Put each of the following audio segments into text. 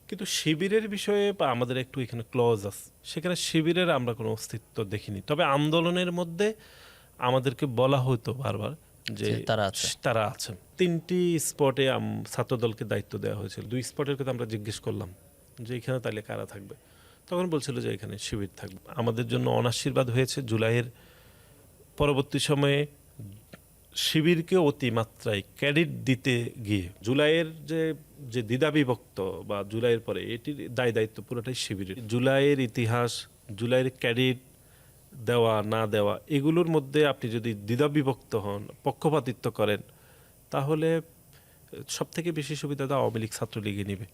কিন্তু শিবিরের বিষয়ে বা আমাদের একটু এখানে ক্লজ আছে, সেখানে শিবিরের আমরা কোনো অস্তিত্ব দেখিনি। তবে আন্দোলনের মধ্যে আমাদেরকে বলা হতো বারবার যে তারা আছেন। 3টি স্পটে ছাত্রদলকে দায়িত্ব দেওয়া হয়েছিল। 2 স্পটের কথা আমরা জিজ্ঞেস করলাম যে এখানে তাইলে কারা থাকবে, তখন বলছিল যে এখানে শিবির থাকবে। আমাদের জন্য অনাশীর্বাদ হয়েছে জুলাইয়ের পরবর্তী সময়ে শিবিরকে অতিমাত্রায় ক্রেডিট দিতে গিয়ে জুলাইয়ের যে যে দ্বিধাবিভক্ত বা জুলাইয়ের পরে এটির দায়িত্ব পুরোটাই শিবিরের। জুলাইয়ের ইতিহাস, জুলাইয়ের ক্রেডিট দেওয়া না দেওয়া, এগুলোর মধ্যে আপনি যদি দ্বিধাবিভক্ত হন, পক্ষপাতিত্ব করেন, তাহলে সব থেকে বেশি সুবিধাটা আওয়ামী লীগ ছাত্রলীগে নেবে।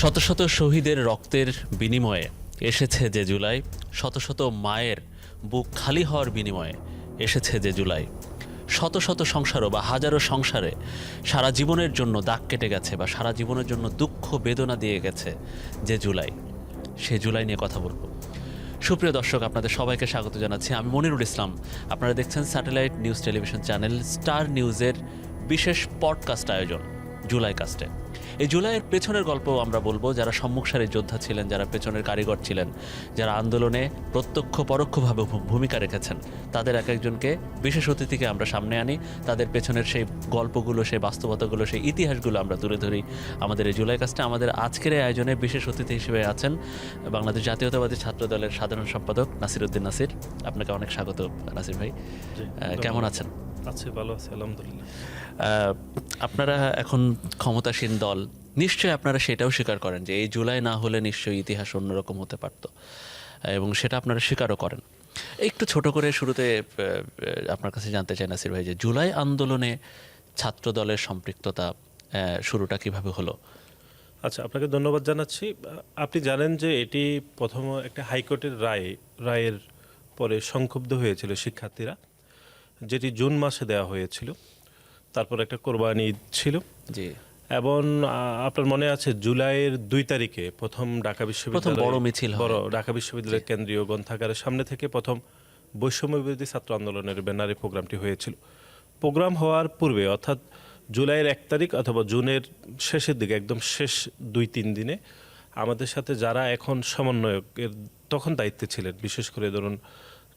শত শত শহীদের রক্তের বিনিময়ে এসেছে যে জুলাই, শত শত মায়ের বুক খালি হওয়ার বিনিময়ে এসেছে যে জুলাই, শত শত সংসারও বা হাজারো সংসারে সারা জীবনের জন্য দাগ কেটে গেছে বা সারা জীবনের জন্য দুঃখ বেদনা দিয়ে গেছে যে জুলাই, সে জুলাই নিয়ে কথা বলবো। সুপ্রিয় দর্শক, আপনাদের সবাইকে স্বাগত জানাচ্ছি। আমি মনিরুল ইসলাম। আপনারা দেখছেন satellite news television channel star নিউজের বিশেষ পডকাস্ট আয়োজন জুলাই কাস্টে। এই জুলাইয়ের পেছনের গল্প আমরা বলবো, যারা সম্মুখ সারির যোদ্ধা ছিলেন, যারা পেছনের কারিগর ছিলেন, যারা আন্দোলনে প্রত্যক্ষ পরোক্ষভাবে ভূমিকা রেখেছেন, তাদের এক একজনকে বিশেষ অতিথিকে আমরা সামনে আনি। তাদের পেছনের সেই গল্পগুলো, সেই বাস্তবতাগুলো, সেই ইতিহাসগুলো আমরা তুলে ধরি আমাদের এই জুলাই কাস্টে। আমাদের আজকের এই আয়োজনে বিশেষ অতিথি হিসেবে আছেন বাংলাদেশ জাতীয়তাবাদী ছাত্র দলের সাধারণ সম্পাদক নাসির উদ্দিন নাসির। আপনাকে অনেক স্বাগত নাসির ভাই। কেমন আছেন? আছি, ভালো আছি, আলহামদুলিল্লাহ। আপনারা এখন ক্ষমতাসীন দল, নিশ্চয়ই আপনারা সেটাও স্বীকার করেন যে এই জুলাই না হলে নিশ্চয়ই ইতিহাস অন্যরকম হতে পারত, এবং সেটা আপনারা স্বীকারও করেন। একটু ছোট করে শুরুতে আপনার কাছে জানতে চাই নাসির ভাই, যে জুলাই আন্দোলনে ছাত্র দলের সম্পৃক্ততা শুরুটা কিভাবে হলো? আচ্ছা, আপনাকে ধন্যবাদ জানাচ্ছি। আপনি জানেন যে এটি প্রথম একটা হাইকোর্টের রায়ের পরে সংক্ষুব্ধ হয়েছিল শিক্ষার্থীরা, যেটি জুন মাসে দেওয়া হয়েছিল। তারপর একটা কোরবানি ঈদ ছিল। জি। এবং আপনার মনে আছে জুলাইয়ের 2 তারিখে প্রথম ঢাকা বিশ্ববিদ্যালয় ঢাকা বিশ্ববিদ্যালয়ের কেন্দ্রীয় গ্রন্থাগারের সামনে থেকে প্রথম বৈষম্য বিরোধী ছাত্র আন্দোলনের ব্যানারে প্রোগ্রামটি হয়েছিল। প্রোগ্রাম হওয়ার পূর্বে, অর্থাৎ জুলাইয়ের 1 তারিখ অথবা জুনের শেষের দিকে, একদম শেষ 2-3 দিনে আমাদের সাথে যারা এখন সমন্বয়কের তখন দায়িত্বে ছিলেন, বিশেষ করে ধরুন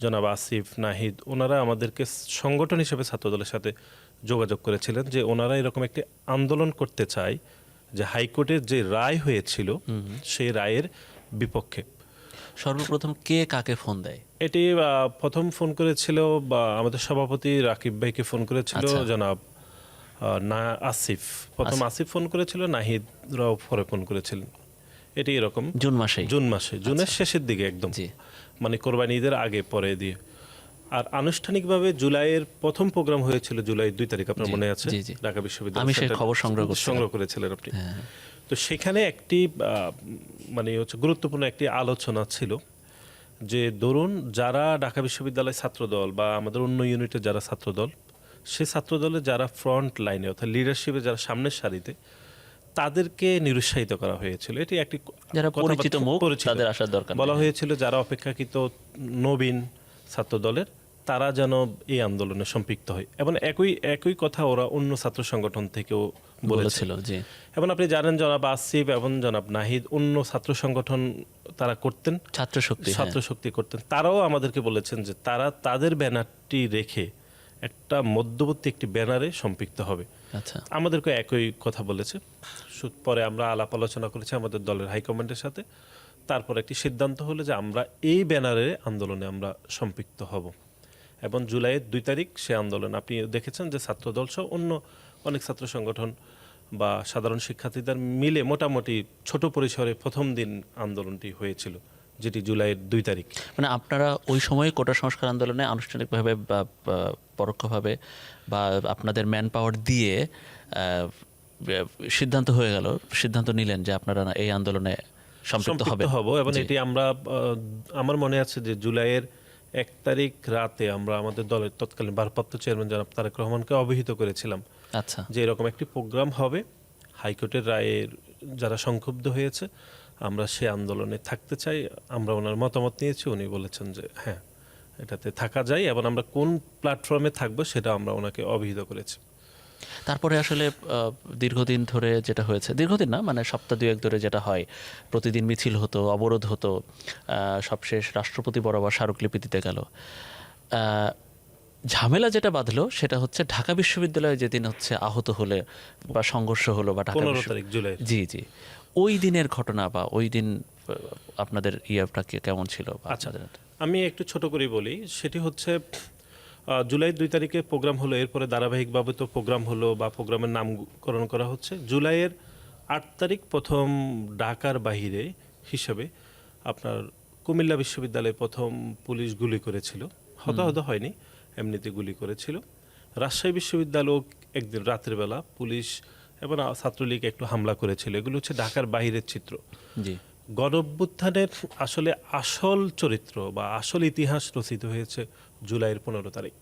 জনাব আসিফ, নাহিদ, ওনারা আমাদেরকে সংগঠন হিসেবে ছাত্রদলের সাথে যোগাযোগ করেছিলেন যে ওনারা এরকম একটি আন্দোলন করতে চায় যে হাইকোর্টের যে রায় হয়েছিল সেই রায়ের বিপক্ষে। সর্বপ্রথম কে কাকে ফোন দেয়? এটি প্রথম ফোন করেছিল বা আমাদের সভাপতি রাকিব ভাইকে ফোন করেছিল জনাব আসিফ। প্রথম আসিফ ফোন করেছিল, নাহিদরাও পরে ফোন করেছিলেন। এটি এরকম জুনের শেষের দিকে, একদম মানে কোরবানি ঈদের আগে পরে দিয়ে। আর আনুষ্ঠানিকভাবে জুলাইয়ের প্রথম প্রোগ্রাম হয়েছিল জুলাই 2 তারিখ, আপনার মনে আছে? ঢাকা বিশ্ববিদ্যালয় সংগ্রহ করেছিলেন আপনি। তো সেখানে একটি মানে হচ্ছে গুরুত্বপূর্ণ একটি আলোচনা ছিল যে ধরুন যারা ঢাকা বিশ্ববিদ্যালয় ছাত্রদল বা আমাদের অন্য ইউনিটের যারা ছাত্রদল, সে ছাত্রদলে যারা ফ্রন্ট লাইনে অর্থাৎ লিডারশিপে যারা সামনের সারিতে, তাদেরকে নিরুৎসাহিত করা হয়েছিল। এটি একটি পরিচিত মুখ, তাদের আসার দরকার। বলা হয়েছিল যারা অপেক্ষাকৃত নবীন ছাত্রদলের, তারা যেন এই আন্দোলনে সম্পৃক্ত হয়। এবং একই কথা ওরা অন্য ছাত্র সংগঠন থেকেও বলেছিল। এবং আপনি জানেন জনাব আসিফ এবং জনাব নাহিদ অন্য ছাত্র সংগঠন তারা করতেন, ছাত্র শক্তি করতেন। তারাও আমাদেরকে বলেছেন যে তারা তাদের ব্যানারটি রেখে একটা মধ্যবর্তী একটি ব্যানারে সম্পৃক্ত হবে। আমাদেরকে একই কথা বলেছে। পরে আমরা আলাপ আলোচনা করেছি আমাদের দলের হাইকমান্ডের সাথে। তারপর একটি সিদ্ধান্ত হলো যে আমরা এই ব্যানারে আন্দোলনে আমরা সম্পৃক্ত হব। এবং জুলাইয়ের 2 তারিখ সে আন্দোলন আপনি দেখেছেন যে ছাত্রদল সহ অন্য অনেক ছাত্র সংগঠন বা সাধারণ শিক্ষার্থীদের মিলে মোটামুটি ছোট পরিসরে প্রথম দিন আন্দোলনটি হয়েছিল, যেটি জুলাইয়ের 2 তারিখ। মানে আপনারা ওই সময় কোটা সংস্কার আন্দোলনে আনুষ্ঠানিকভাবে বা পরোক্ষভাবে বা আপনাদের ম্যান পাওয়ার দিয়ে সিদ্ধান্ত নিলেন যে আপনারা এই আন্দোলনে সম্পৃক্ত হব। এবং এটি আমরা, আমার মনে আছে যে জুলাইয়ের 1 তারিখ রাতে আমরা আমাদের দলের তৎকালীন ভারপ্রাপ্ত চেয়ারম্যান জনাব তারেক রহমানকে অবহিত করেছিলাম যে এরকম একটি প্রোগ্রাম হবে, হাইকোর্টের রায়ের যারা সংক্ষুব্ধ হয়েছে, আমরা সে আন্দোলনে থাকতে চাই। আমরা ওনার মতামত নিয়েছি, উনি বলেছেন যে হ্যাঁ এটাতে থাকা যায়, এবং আমরা কোন প্ল্যাটফর্মে থাকবো সেটা আমরা ওনাকে অবহিত করেছি। তারপরে আসলে দীর্ঘদিন ধরে যেটা হয়েছে, দীর্ঘদিন না মানে সপ্তাহ দুয়েক ধরে যেটা হয়, প্রতিদিন মিছিল হতো, অবরোধ হতো, সবশেষ রাষ্ট্রপতি বরাবর স্মারকলিপি দিতে গেল। ঝামেলা যেটা বাঁধলো সেটা হচ্ছে ঢাকা বিশ্ববিদ্যালয়ে যেদিন হচ্ছে আহত হলে বা সংঘর্ষ হলো বা ঢাকা 15 তারিখ জুলাই। জি জি, ওই দিনের ঘটনা বা ওই দিন আপনাদের ইয়েটা কেমন ছিল বা আচ্ছা, আপনাদের- আমি একটু ছোট করে বলি। সেটি হচ্ছে জুলাই 2 তারিখে প্রোগ্রাম হলো, এরপরে ধারাবাহিকভাবে তো প্রোগ্রাম হলো বা প্রোগ্রামের নামকরণ করা হচ্ছে। জুলাইয়ের 8 তারিখ প্রথম ঢাকার বাহিরে হিসেবে আপনার কুমিল্লা বিশ্ববিদ্যালয়ে প্রথম পুলিশ গুলি করেছিল, হতাহত হয়নি, এমনিতে গুলি করেছিল। রাজশাহী বিশ্ববিদ্যালয় একদিন রাতের বেলা পুলিশ এবং ছাত্রলীগ একটু হামলা করেছিল। এগুলো হচ্ছে ঢাকার বাহিরের চিত্র। জি গণঅভ্যুত্থানের আসলে আসল চরিত্র বা আসল ইতিহাস রচিত হয়েছে জুলাইয়ের 15 তারিখ।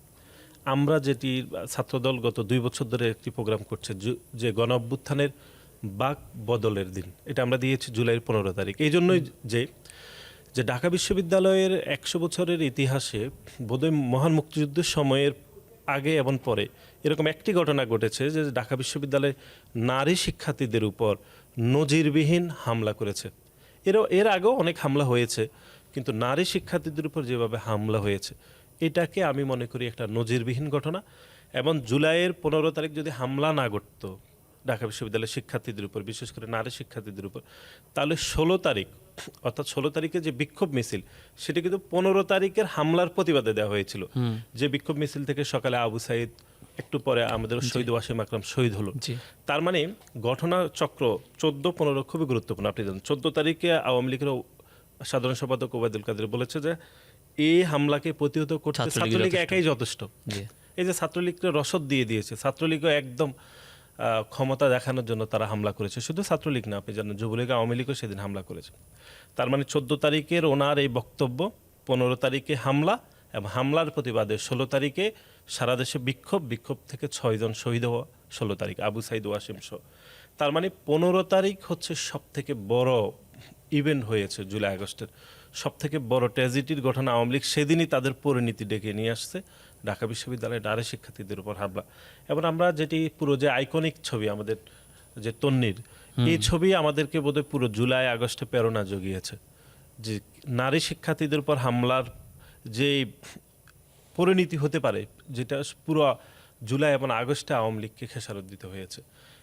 আমরা যেটি ছাত্রদল গত 2 বছর ধরে একটি প্রোগ্রাম করছে, যে গণঅভ্যুত্থানের বাক বদলের দিন, এটা আমরা দিয়েছি জুলাইয়ের 15 তারিখ। এই জন্যই যে ঢাকা বিশ্ববিদ্যালয়ের 100 বছরের ইতিহাসে বোধহয় মহান মুক্তিযুদ্ধের সময়ের আগে এবং পরে এরকম একটি ঘটনা ঘটেছে যে ঢাকা বিশ্ববিদ্যালয়ে নারী শিক্ষার্থীদের উপর নজিরবিহীন হামলা করেছে। এর আগেও অনেক হামলা হয়েছে, কিন্তু নারী শিক্ষার্থীদের উপর যেভাবে হামলা হয়েছে, এটাকে আমি মনে করি একটা নজিরবিহীন ঘটনা। এবং জুলাইয়ের 15 তারিখ যদি হামলা না ঘটতো ঢাকা বিশ্ববিদ্যালয়ের শিক্ষার্থীদের উপর, বিশেষ করে নারী শিক্ষার্থীদের উপর, তাহলে 16 তারিখ অর্থাৎ 16 তারিখে যে বিক্ষোভ মিছিল, সেটা কিন্তু 15 তারিখের হামলার প্রতিবাদে দেওয়া হয়েছিল। যে বিক্ষোভ মিছিল থেকে সকালে আবু সাইদ, একটু পরে আমাদের শহীদ ওয়াসিম আকরাম শহীদ হলো। তার মানে ঘটনা চক্র 14-15 খুবই গুরুত্বপূর্ণ। আপনি জানেন 14 তারিখে আওয়ামী লীগের সাধারণ সম্পাদক ওবায়দুল কাদের বলেছে যে এই হামলাকে প্রতিহত করতে ছাত্রলীগ একাই যথেষ্ট। এই যে ছাত্রলীগকে রসদ দিয়ে দিয়েছে, ছাত্রলীগও একদম ক্ষমতা দেখানোর জন্য তারা হামলা করেছে। শুধু ছাত্রলীগ না, আপনি জানেন যুবলীগ আওয়ামী লীগও সেদিন হামলা করেছে। তার মানে 14 তারিখের ওনার এই বক্তব্য, 15 তারিখে হামলা, এবং হামলার প্রতিবাদে 16 তারিখে সারা দেশে বিক্ষোভ থেকে 6 জন শহীদ হওয়া 16 তারিখ, আবু সাইদ ওয়াসিম সহ। তার মানে 15 তারিখ হচ্ছে সব থেকে বড় ইভেন্ট হয়েছে জুলাই আগস্টের। সব থেকে বড় ট্র্যাজেডির ঘটনা আওয়ামী লীগ সেদিনই তাদের পরিণতি ডেকে নিয়ে আসছে, ঢাকা বিশ্ববিদ্যালয়ের নারী শিক্ষার্থীদের উপর হামলা। এবং আমরা যেটি পুরো যে আইকনিক ছবি আমাদের যে তন্নির, এই ছবি আমাদেরকে বোধহয় পুরো জুলাই আগস্টে প্রেরণা জুগিয়েছে যে নারী শিক্ষার্থীদের উপর হামলার যে পরিণতি হতে পারে, যেটা পুরো জুলাই এবং আগস্টে আওয়ামী লীগকে খেসারত দিতে হয়েছে।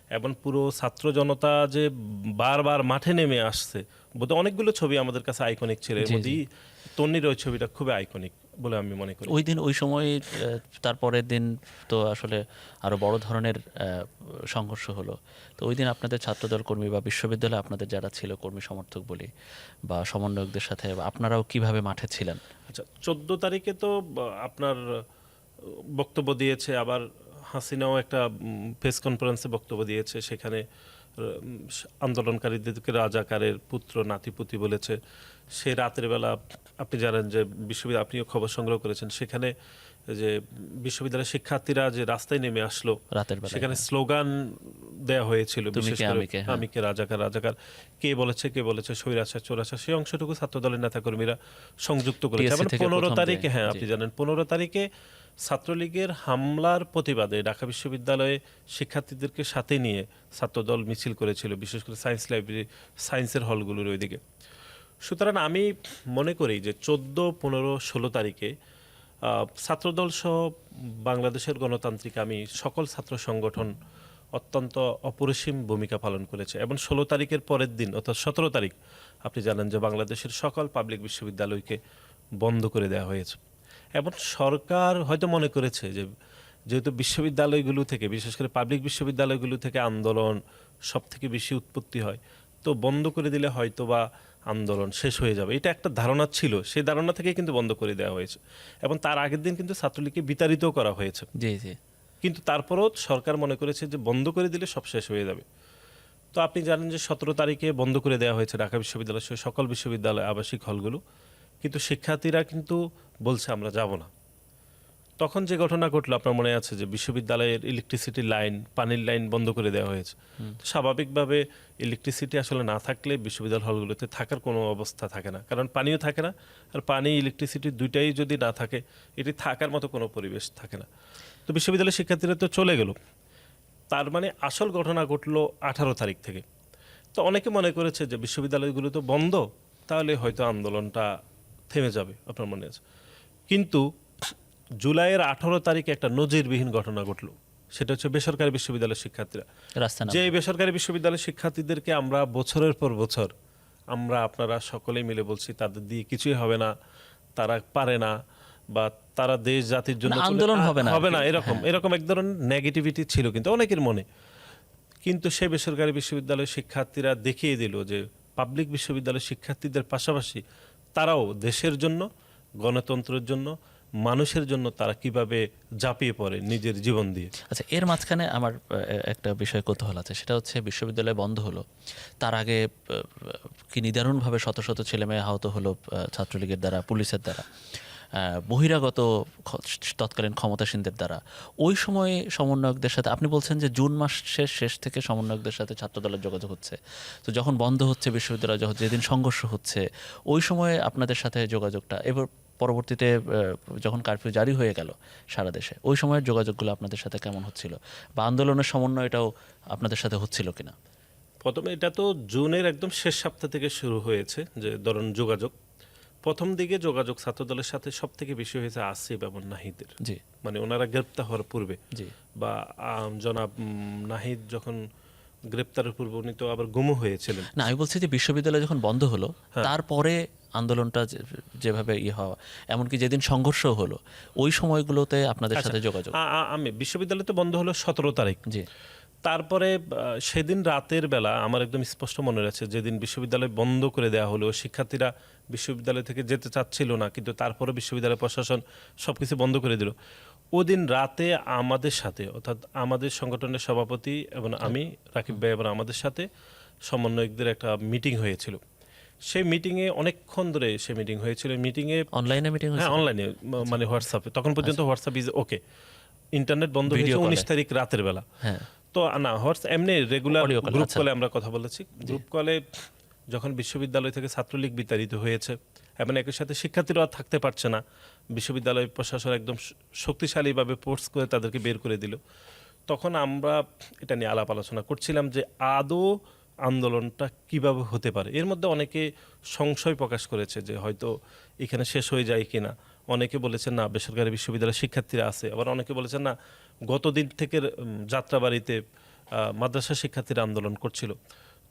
এবং পুরো ছাত্র জনতা যে বারবার মাঠে নেমে আসছে, বোধহয় অনেকগুলো ছবি আমাদের কাছে আইকনিক ছিল, এর মধ্যেই তন্নির ওই ছবিটা খুবই আইকনিক বলে আমি মনে করি। ওই দিন ওই সময় তারপরের দিন তো আসলে আরো বড় ধরনের সংঘর্ষ হলো। তো ওই দিন আপনাদের ছাত্রদল কর্মী বা বিশ্ববিদ্যালয়ে আপনাদের যারা ছিল কর্মী সমর্থক বলি বা সমন্বয়কদের সাথে আপনারাও কিভাবে মাঠে ছিলেন? আচ্ছা, 14 তারিখে তো আপনার বক্তব্য দিয়েছে, আবার হাসিনাও একটা প্রেস কনফারেন্সে বক্তব্য দিয়েছে। সেখানে আন্দোলনকারীদেরকে রাজাকারের পুত্র নাতিপুতি বলেছে। সে রাতের বেলা আপনি জানেন যে বিশ্ববিদ্যালয়, আপনিও খবর সংগ্রহ করেছেন, সেখানে যে বিশ্ববিদ্যালয়ের শিক্ষার্থীরা যে রাস্তায় নেমে আসলো রাতের বেলা, সেখানে স্লোগান দেয়া হয়েছিল, তুমি বিশেষ কে করে আমি কে, হ্যাঁ। আমি কে, রাজাকার রাজাকার, কে বলেছে স্বৈরাচার চোরাচার, সেই অংশটুকু ছাত্রদলের নেতাকর্মীরা সংযুক্ত করেছে। TSC এবং থেকে 15 প্রথম তারিখে, যে- হ্যাঁ জি। আপনি জানেন 15 তারিখে ছাত্রলীগের হামলার প্রতিবাদে ঢাকা বিশ্ববিদ্যালয়ে শিক্ষার্থীদেরকে সাথে নিয়ে ছাত্রদল মিছিল করেছিল, বিশেষ করে সায়েন্স লাইব্রেরি, সায়েন্সের হলগুলোর ওইদিকে। সুতরাং আমি মনে করি যে 14, 15, 16 তারিখে ছাত্রদল সহ বাংলাদেশের গণতান্ত্রিক আমি সকল ছাত্র সংগঠন অত্যন্ত অপরিসীম ভূমিকা পালন করেছে। এবং 16 তারিখের পরের দিন অর্থাৎ 17 তারিখ আপনি জানেন যে বাংলাদেশের সকল পাবলিক বিশ্ববিদ্যালয়কে বন্ধ করে দেওয়া হয়েছে। এবং সরকার হয়তো মনে করেছে যে যেহেতু বিশ্ববিদ্যালয়গুলো থেকে, বিশেষ করে পাবলিক বিশ্ববিদ্যালয়গুলো থেকে আন্দোলন সব থেকে বেশি উৎপত্তি হয়, তো বন্ধ করে দিলে হয়তো বা আন্দোলন শেষ হয়ে যাবে, এটা একটা ধারণা ছিল। সেই ধারণা থেকে কিন্তু বন্ধ করে দেওয়া হয়েছে। এবং তার আগের দিন কিন্তু ছাত্রলীগকে বিতাড়িতও করা হয়েছে। জি জি। কিন্তু তারপরও সরকার মনে করেছে যে বন্ধ করে দিলে সব শেষ হয়ে যাবে। তো আপনি জানেন যে 17 তারিখে বন্ধ করে দেওয়া হয়েছে ঢাকা বিশ্ববিদ্যালয় সহ সকল বিশ্ববিদ্যালয় আবাসিক হলগুলো, কিন্তু শিক্ষার্থীরা কিন্তু বলছে আমরা যাব না। তখন যে ঘটনা ঘটলো আপনার মনে আছে যে বিশ্ববিদ্যালয়ের ইলেকট্রিসিটি লাইন, পানির লাইন বন্ধ করে দেওয়া হয়েছে। তো স্বাভাবিকভাবে ইলেকট্রিসিটি আসলে না থাকলে বিশ্ববিদ্যালয় হলগুলোতে থাকার কোনো অবস্থা থাকে না, কারণ পানিও থাকে না, আর পানি ইলেকট্রিসিটি দুইটাই যদি না থাকে এটি থাকার মতো কোনো পরিবেশ থাকে না। তো বিশ্ববিদ্যালয়ের শিক্ষার্থীরা তো চলে গেল, তার মানে আসল ঘটনা ঘটলো 18 তারিখ থেকে। তো অনেকে মনে করেছে যে বিশ্ববিদ্যালয়গুলো তো বন্ধ, তাহলে হয়তো আন্দোলনটা থেমে যাবে, আপনার মনে আছে। কিন্তু জুলাইয়ের 18 তারিখে একটা নজিরবিহীন ঘটনা ঘটলো, সেটা হচ্ছে বেসরকারি বিশ্ববিদ্যালয়ের শিক্ষার্থীরা, যে বেসরকারি বিশ্ববিদ্যালয়ের শিক্ষার্থীদেরকে আমরা বছরের পর বছর আমরা আপনারা সকলেই মিলে বলছি তাদের দিয়ে কিছুই হবে না, তারা পারে না, বা তারা দেশ জাতির জন্য আন্দোলন হবে না এরকম এক ধরনের নেগেটিভিটি ছিল কিন্তু অনেকের মনে। কিন্তু সে বেসরকারি বিশ্ববিদ্যালয়ের শিক্ষার্থীরা দেখিয়ে দিল যে পাবলিক বিশ্ববিদ্যালয়ের শিক্ষার্থীদের পাশাপাশি তারাও দেশের জন্য, গণতন্ত্রের জন্য, মানুষের জন্য তারা কিভাবে ঝাঁপিয়ে পড়ে নিজের জীবন দিয়ে। আচ্ছা, এর মাঝখানে আমার একটা বিষয় কৌতূহল আছে, সেটা হচ্ছে বিশ্ববিদ্যালয় বন্ধ হলো, তার আগে কি নিদারুণভাবে শত শত ছেলেমেয়ে আহত হলো ছাত্রলীগের দ্বারা, পুলিশের দ্বারা, বহিরাগত তৎকালীন ক্ষমতাসীনদের দ্বারা। ওই সময়ে সমন্বয়কদের সাথে, আপনি বলছেন যে জুন মাসের শেষ থেকে সমন্বয়কদের সাথে ছাত্রদলের যোগাযোগ হচ্ছে, তো যখন বন্ধ হচ্ছে বিশ্ববিদ্যালয়, যখন যেদিন সংঘর্ষ হচ্ছে, ওই সময়ে আপনাদের সাথে যোগাযোগটা, এবার পরবর্তীতে যখন কারফিউ জারি হয়ে গেল সারা দেশে, ওই সময়ের যোগাযোগগুলো আপনাদের সাথে কেমন হচ্ছিল, বা আন্দোলনের সমন্বয়টাও আপনাদের সাথে হচ্ছিল কিনা? প্রথমে এটা তো জুনের একদম শেষ সপ্তাহ থেকে শুরু হয়েছে, যে ধরুন যোগাযোগ। প্রথম দিকে যোগাযোগ ছাত্রদলের সাথে সব থেকে বেশি হয়েছে আসিফ এবং নাহিদের, জি, মানে ওনারা গ্রেপ্তার হওয়ার পূর্বে, জি, বা জনাব নাহিদ যখন গ্রেপ্তারের পূর্বে উনি তো আবার গুমও হয়েছিলেন। না, আমি বলছি যে বিশ্ববিদ্যালয় যখন বন্ধ হলো তারপরে আন্দোলনটা যেভাবে হওয়া, এমনকি যেদিন সংঘর্ষ হলো, ওই সময়গুলোতে আপনাদের সাথে যোগাযোগ। আমি বিশ্ববিদ্যালয় তো বন্ধ হলো 17 তারিখ। জি, তারপরে সেদিন রাতের বেলা আমার একদম স্পষ্ট মনে আছে, যেদিন বিশ্ববিদ্যালয় বন্ধ করে দেওয়া হলো, শিক্ষার্থীরা বিশ্ববিদ্যালয় থেকে যেতে চাচ্ছিল না, কিন্তু তারপরে বিশ্ববিদ্যালয় প্রশাসন সবকিছু বন্ধ করে দিল। ওদিন রাতে আমাদের সাথে, অর্থাৎ আমাদের সংগঠনের সভাপতি এবং আমি, রাকিব ভাই এবং আমাদের সাথে সমন্বয়কদের একটা মিটিং হয়েছিল। সেই মিটিংয়ে অনেকক্ষণ ধরে সে মিটিং হয়েছিল। মিটিংয়ে অনলাইনে মিটিং, হ্যাঁ অনলাইনে, মানে হোয়াটসঅ্যাপে, তখন পর্যন্ত হোয়াটসঅ্যাপ ইজ ওকে, ইন্টারনেট বন্ধ হয়েছে 19 তারিখ রাতের বেলা। হ্যাঁ, তো না হোয়াটসঅ্যাপ এমনি রেগুলার গ্রুপ আচ্ছা। কলে আমরা কথা বলেছি। গ্রুপ কলে যখন বিশ্ববিদ্যালয় থেকে ছাত্রলীগ বিতাড়িত হয়েছে এবং একই সাথে শিক্ষার্থীরা আর থাকতে পারছে না, বিশ্ববিদ্যালয় প্রশাসন একদম শক্তিশালীভাবে ফোর্স করে তাদেরকে বের করে দিল, তখন আমরা এটা নিয়ে আলাপ আলোচনা করছিলাম যে আদৌ আন্দোলনটা কিভাবে হতে পারে। এর মধ্যে অনেকে সংশয় প্রকাশ করেছে যে হয়তো এখানে শেষ হয়ে যায় কিনা। অনেকে বলেছেন না বেসরকারি বিশ্ববিদ্যালয়ের শিক্ষার্থীরা আছে, আবার অনেকে বলেছেন না গতদিন থেকে যাত্রাবাড়িতে মাদ্রাসা শিক্ষার্থীরা আন্দোলন করছিল।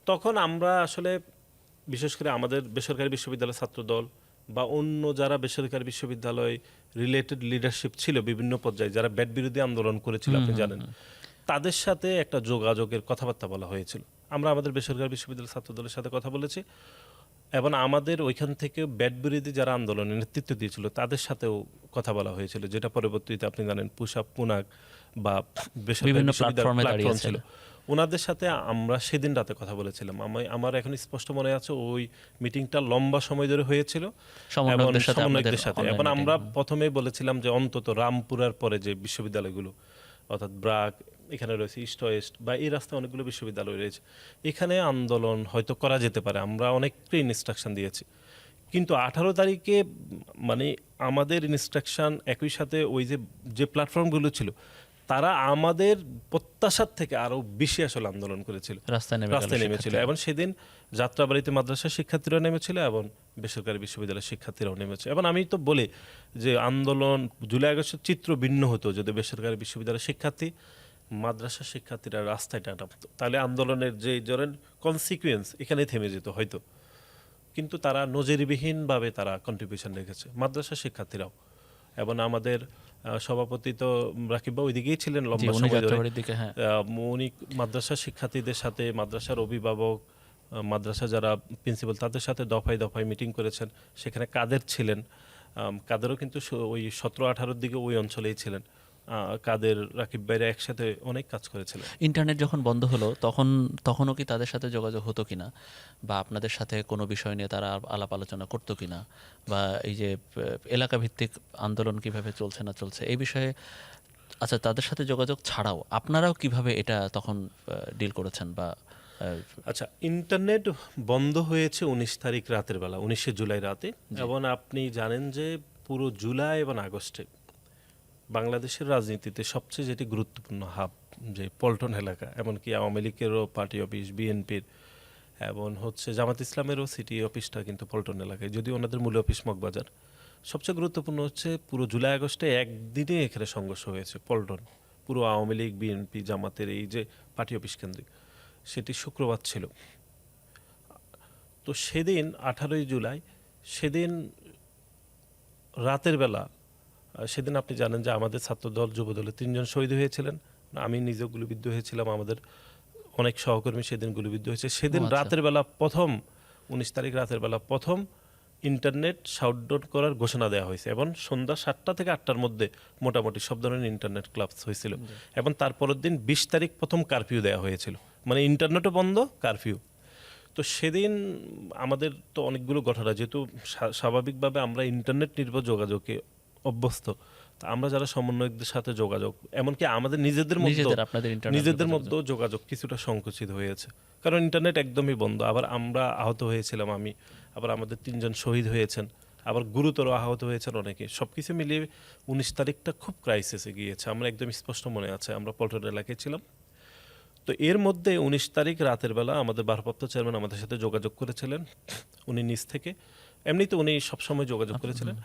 তখন আমরা আসলে বিশেষ করে আমাদের বেসরকারি বিশ্ববিদ্যালয় ছাত্রদল বা অন্য যারা বেসরকারি বিশ্ববিদ্যালয় রিলেটেড লিডারশিপ ছিল বিভিন্ন পর্যায়ে, যারা ব্যাট বিরোধী আন্দোলন করেছিল আপনি জানেন, তাদের সাথে একটা যোগাযোগের কথাবার্তা বলা হয়েছিল। আমরা আমাদের বেসরকারি বিশ্ববিদ্যালয় ছাত্রদলের সাথে কথা বলেছি এবং আমাদের ওইখান থেকে ব্যাট বিরোধী যারা আন্দোলনে নেতৃত্ব দিয়েছিল তাদের সাথেও কথা বলা হয়েছিল, যেটা পরবর্তীতে আপনি জানেন পুশাপ, পুনাক বা বিভিন্ন প্ল্যাটফর্ম ছিল, ওনাদের সাথে আমরা সেদিন রাতে কথা বলেছিলাম। আমার এখন স্পষ্ট মনে আছে ওই মিটিংটা লম্বা সময় ধরে হয়েছিল সমন্বয়কদের সাথে। এবং আমরা প্রথমে বলেছিলাম যে অন্তত রামপুরার পরে যে বিশ্ববিদ্যালয়গুলো, অর্থাৎ ব্রাক, এখানে রয়েছে ইস্ট ওয়েস্ট বা এই রাস্তায় অনেকগুলো বিশ্ববিদ্যালয় রয়েছে, এখানে আন্দোলন হয়তো করা যেতে পারে। আমরা অনেককে ইনস্ট্রাকশন দিয়েছি, কিন্তু 18 তারিখে মানে আমাদের ইনস্ট্রাকশন একই সাথে ওই যে প্ল্যাটফর্মগুলো ছিল তারা আমাদের প্রত্যাশার থেকে আরো বেশি আসলে আন্দোলন করেছিল, রাস্তায় নেমেছিল। এবং সেদিন যাত্রাবাড়িতে মাদ্রাসা শিক্ষার্থীরাও নেমেছিল এবং বেসরকারি বিশ্ববিদ্যালয়ের শিক্ষার্থীরাও নেমেছে। এবং আমি তো বলি যে আন্দোলন জুলাই আগস্টের চিত্র ভিন্ন হতো যদি বেসরকারি বিশ্ববিদ্যালয়ের শিক্ষার্থী, মাদ্রাসা শিক্ষার্থীরা রাস্তায় নামতো, তাহলে আন্দোলনের যে ধরেন কনসিকুয়েন্স এখানে থেমে যেত হয়তো। কিন্তু তারা নজিরবিহীনভাবে তারা কন্ট্রিবিউশন রেখেছে, মাদ্রাসা শিক্ষার্থীরাও। এবং আমাদের সভাপতি তো রাকিব বাবু ওইদিকেই ছিলেন লম্বা সময় ধরে। উনি মাদ্রাসা শিক্ষার্থীদের সাথে, মাদ্রাসার অভিভাবক, মাদ্রাসা যারা প্রিন্সিপাল তাদের সাথে দফায় দফায় মিটিং করেছেন। সেখানে কাদের ছিলেন, কাদেরও কিন্তু ওই 17-18 দিকে ওই অঞ্চলেই ছিলেন। কাদের, রাকিব ভাইরা একসাথে অনেক কাজ করেছিলেন। ইন্টারনেট যখন বন্ধ হলো তখনও কি তাদের সাথে যোগাযোগ হতো কিনা, বা আপনাদের সাথে কোনো বিষয় নিয়ে তারা আলাপ আলোচনা করতো কিনা, বা এই যে এলাকা ভিত্তিক আন্দোলন কিভাবে চলছে না চলছে এই বিষয়ে, আচ্ছা তাদের সাথে যোগাযোগ ছাড়াও আপনারাও কিভাবে এটা তখন ডিল করেছেন বা আচ্ছা, ইন্টারনেট বন্ধ হয়েছে 19 তারিখ রাতের বেলা, 19শে জুলাই রাতে। এবং আপনি জানেন যে পুরো জুলাই এবং আগস্টে বাংলাদেশের রাজনীতিতে সবচেয়ে যেটি গুরুত্বপূর্ণ হাব, যে পল্টন এলাকা, এমনকি আওয়ামী লীগেরও পার্টি অফিস, বিএনপির এবং জামাত ইসলামেরও সিটি অফিসটা কিন্তু পল্টন এলাকায়, যদিও ওনাদের মূল অফিস মগবাজার। সবচেয়ে গুরুত্বপূর্ণ হচ্ছে পুরো জুলাই আগস্টে একদিনে এখানে সংঘর্ষ হয়েছে পল্টন, পুরো আওয়ামী লীগ, বিএনপি, জামাতের এই যে পার্টি অফিস কেন্দ্রিক, সেটি শুক্রবার ছিল। তো সেদিন 18ই জুলাই, সেদিন রাতের বেলা, সেদিন আপনি জানেন যে আমাদের ছাত্রদল, যুবদলে 3 জন শহীদ হয়েছিলেন। আমি নিজেও গুলিবিদ্ধ হয়েছিলাম, আমাদের অনেক সহকর্মী সেদিন গুলিবিদ্ধ হয়েছে। সেদিন রাতের বেলা প্রথম, 19 তারিখ রাতের বেলা প্রথম ইন্টারনেট শাটডাউন করার ঘোষণা দেওয়া হয়েছে, এবং সন্ধ্যা 7টা থেকে 8টার মধ্যে মোটামুটি সব ধরনের ইন্টারনেট ক্লাবস হয়েছিল। এবং তারপরের দিন 20 তারিখ প্রথম কারফিউ দেওয়া হয়েছিল, মানে ইন্টারনেটও বন্ধ, কারফিউ। তো সেদিন আমাদের তো অনেকগুলো ঘটনা, যেহেতু স্বাভাবিকভাবে আমরা ইন্টারনেট নির্ভর যোগাযোগে অভ্যস্ত, তা আমরা যারা সমন্বয়কদের সাথে যোগাযোগ, এমনকি আমাদের নিজেদের মধ্যেও যোগাযোগ কিছুটা সংকুচিত হয়েছে, কারণ ইন্টারনেট একদমই বন্ধ। আবার আমরা আহত হয়েছিলাম, আবার আমাদের 3 জন শহীদ হয়েছেন, আবার গুরুতর আহত হয়েছেন অনেকে। সবকিছু মিলিয়ে 19 তারিখটা খুব ক্রাইসিসে গিয়েছে, আমরা একদম স্পষ্ট মনে আছে, আমরা পল্টন এলাকায় ছিলাম। তো এর মধ্যে 19 তারিখ রাতের বেলা আমাদের ভারপ্রাপ্ত চেয়ারম্যান আমাদের সাথে যোগাযোগ করেছিলেন, উনি নিজ থেকে, এমনিতে উনি সবসময় যোগাযোগ করেছিলেন।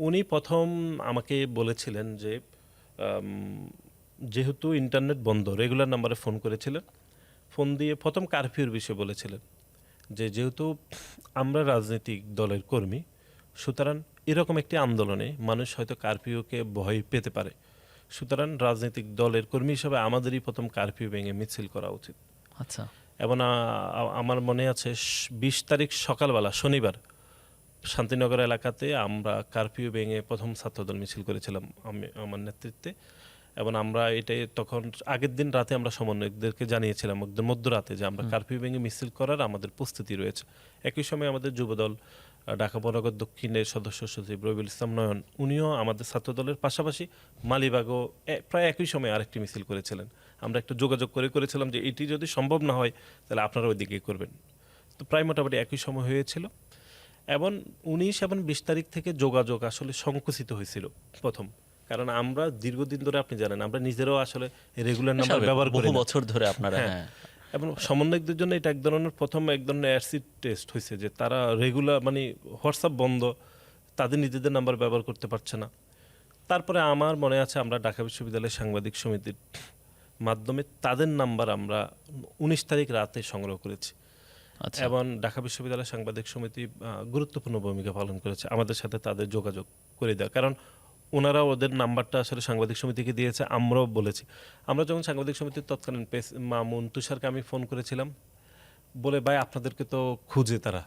উনি প্রথম আমাকে বলেছিলেন যে যেহেতু ইন্টারনেট বন্ধ, রেগুলার নাম্বারে ফোন করেছিলেন, ফোন দিয়ে প্রথম কারফিউর বিষয়ে বলেছিলেন যে যেহেতু আমরা রাজনৈতিক দলের কর্মী, সুতরাং এরকম একটি আন্দোলনে মানুষ হয়তো কারফিউকে ভয় পেতে পারে, সুতরাং রাজনৈতিক দলের কর্মী হিসেবে আমাদেরই প্রথম কারফিউ ভেঙে মিছিল করা উচিত। আচ্ছা। এবং আমার মনে আছে 20 তারিখ সকালবেলা, শনিবার, শান্তিনগর এলাকাতে আমরা কারফিউ ভেঙে প্রথম ছাত্রদল মিছিল করেছিলাম আমার নেতৃত্বে। এবং আমরা এটাই তখন আগের দিন রাতে আমরা সমন্বয়কদেরকে জানিয়েছিলাম একদম মধ্যরাতে যে আমরা কারফিউ ভেঙে মিছিল করার আমাদের প্রস্তুতি রয়েছে। একই সময় আমাদের যুবদল ঢাকা মহানগর দক্ষিণের সদস্য সচিব রবিউল ইসলাম নয়ন, উনিও আমাদের ছাত্রদলের পাশাপাশি মালিবাগও প্রায় একই সময় আরেকটি মিছিল করেছিলেন। আমরা একটু যোগাযোগ করেছিলাম যে এটি যদি সম্ভব না হয় তাহলে আপনারা ওই দিকে করবেন। তো প্রায় মোটামুটি একই সময় হয়েছিল। এবং 19 এবং 20 তারিখ থেকে যোগাযোগ আসলে সংকুচিত হয়েছিল প্রথম, কারণ আমরা দীর্ঘদিন ধরে, আপনি জানেন, আমরা নিজেরাও আসলে রেগুলার নাম্বার ব্যবহার করি, বহু বছর ধরে আপনারা। হ্যাঁ, এবং সমন্বয়কদের জন্য এটা এক ধরনের অ্যাসিড টেস্ট হয়েছে যে তারা রেগুলার, মানে হোয়াটসঅ্যাপ বন্ধ, তাদের নিজেদের নাম্বার ব্যবহার করতে পারছে না। তারপরে আমার মনে আছে আমরা ঢাকা বিশ্ববিদ্যালয়ের সাংবাদিক সমিতির মাধ্যমে তাদের নাম্বার আমরা 19 তারিখ রাতে সংগ্রহ করেছি। এবং ঢাকা বিশ্ববিদ্যালয় সাংবাদিক সমিতি গুরুত্বপূর্ণ ভূমিকা পালন করেছে আমাদের সাথে তাদের যোগাযোগ করে দেওয়া, কারণ ওনারা ওদের নাম্বারটা আসলে সাংবাদিক সমিতিকে দিয়েছে, আমরাও বলেছি। আমরা যখন সাংবাদিক সমিতির তৎকালীন মামুন তুষারকে আমি ফোন করেছিলাম, বলে ভাই আপনাদেরকে তো খুঁজে তারা,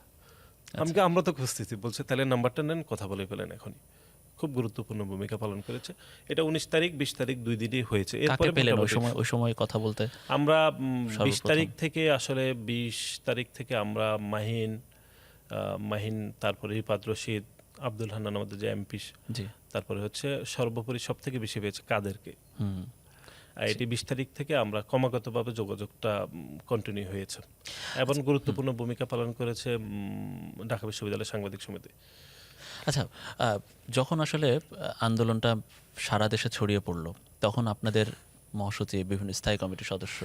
আমরা তো খুঁজতেছি, বলছে তাহলে নাম্বারটা নেন, কথা বলে ফেলেন এখনই। খুব গুরুত্বপূর্ণ ভূমিকা পালন করেছে। এটা 19 তারিখ 20 তারিখ 2 দিনই হয়েছে। এরপরে ওই সময় কথা বলতে আমরা 20 তারিখ থেকে, আসলে 20 তারিখ থেকে আমরা মাহিন, তারপরে রিপাত রশিদ, আব্দুল হান্নান আমাদের যে এমপি, তারপরে সর্বোপরি সব থেকে বেশি পেয়েছে কাদেরকে। এটি 20 তারিখ থেকে আমরা ক্রমাগতভাবে যোগাযোগটা কন্টিনিউ হয়েছে এবং গুরুত্বপূর্ণ ভূমিকা পালন করেছে ঢাকা বিশ্ববিদ্যালয় সাংবাদিক সমিতি। আচ্ছা, যখন আসলে আন্দোলনটা সারা দেশে ছড়িয়ে পড়লো, তখন আপনাদের মহাসচিব, বিভিন্ন স্থায়ী কমিটির সদস্য,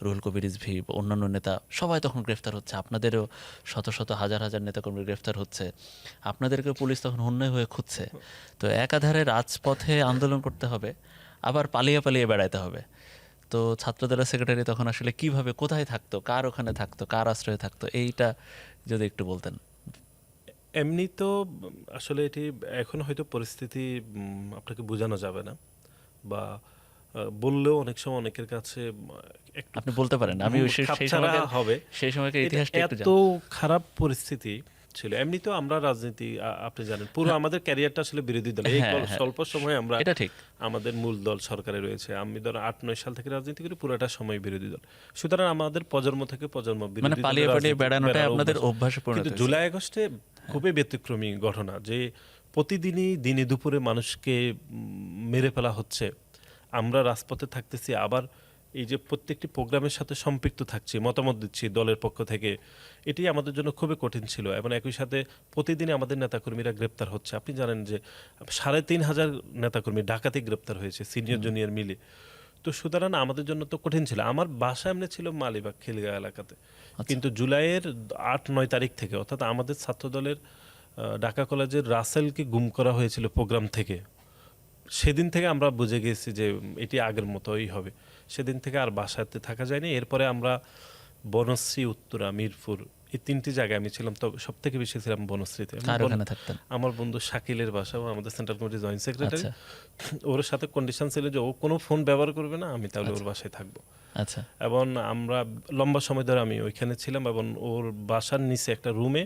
রুহুল কবির রিজভী, অন্যান্য নেতা সবাই তখন গ্রেফতার হচ্ছে, আপনাদেরও শত শত হাজার হাজার নেতাকর্মী গ্রেফতার হচ্ছে, আপনাদেরকে পুলিশ তখন হন্যে হয়ে খুঁজছে। তো একাধারে রাজপথে আন্দোলন করতে হবে, আবার পালিয়ে পালিয়ে বেড়াইতে হবে। তো ছাত্রদলের সেক্রেটারি তখন আসলে কিভাবে, কোথায় থাকতো, কার ওখানে থাকতো, কার আশ্রয়ে থাকতো, এইটা যদি একটু বলতেন। এমনি তো আসলে এটি এখন হয়তো পরিস্থিতি আপনাকে বোঝানো যাবে না, বা বললেও অনেক সময় অনেকের কাছে আপনি বলতে পারেন, আমি সেই সময়কার ইতিহাসটা একটু জানি। এত খারাপ পরিস্থিতি ছিল। এমনিতেও আমরা রাজনীতি আপনি জানেন পুরো আমাদের ক্যারিয়ারটা আসলে বিরোধী দল। এই হ্যাঁ, হ্যাঁ। স্বল্প সময়ে আমরা এটা ঠিক। আমাদের মূল দল সরকারে রয়েছে। আমি ধরো ৮-৯ সাল থেকে রাজনীতি করি, পুরোটা সময় বিরোধী দল। সুতরাং আমাদের প্রজন্ম থেকে প্রজন্ম মানে বিরোধী পালিয়ে দলের পালিয়ে রাজনীতি বেড়ানোটাই বেড়ার আপনাদের অভ্যাস। অভ্যাসে পরিণত কিন্তু হয়েছে। জুলাই আগস্টে খুবই ব্যতিক্রমী ঘটনা যে প্রতিদিনই দিনে দুপুরে মানুষকে মেরে ফেলা হচ্ছে, আমরা রাজপথে থাকতেছি, আবার এই যে প্রত্যেকটি প্রোগ্রামের সাথে সম্পৃক্ত থাকছি, মতামত দিচ্ছি দলের পক্ষ থেকে, এটি আমাদের জন্য খুবই কঠিন ছিল। এবং একই সাথে প্রতিদিনই আমাদের নেতাকর্মীরা গ্রেপ্তার হচ্ছে। আপনি জানেন যে ৩,৫০০ নেতাকর্মী ঢাকাতে গ্রেপ্তার হয়েছে সিনিয়র জুনিয়র মিলে। তো সুতরাং আমাদের জন্য তো কঠিন ছিল। আমার বাসা এমনি ছিল মালিবাগ খিলগাঁও এলাকাতে, কিন্তু জুলাইয়ের ৮-৯ তারিখ থেকে, অর্থাৎ আমাদের ছাত্রদলের ঢাকা কলেজের রাসেলকে গুম করা হয়েছিল প্রোগ্রাম থেকে, সেদিন থেকে আমরা বুঝে গেছি যে এটি আগের মতোই হবে। সেদিন থেকে আর বাসাতে থাকা যায়নি। এরপরে আমরা বনশ্রী, উত্তরা, মিরপুর, এই ৩টি জায়গায় আমি ছিলাম। তো সব থেকে বেশি ছিলাম বনশ্রীতে। কার ওখানে থাকতেন? আমার বন্ধু শাকিলের বাসা, ও আমাদের সেন্ট্রাল কমিটির জয়েন্ট সেক্রেটারি। আচ্ছা। ওর সাথে কন্ডিশন ছিল যে ও কোনো ফোন ব্যবহার করবে না, আমি তাহলে ওর বাসায় থাকবো। আচ্ছা। এবং আমরা লম্বা সময় ধরে আমি ওইখানে ছিলাম, এবং ওর বাসার নিচে একটা রুমে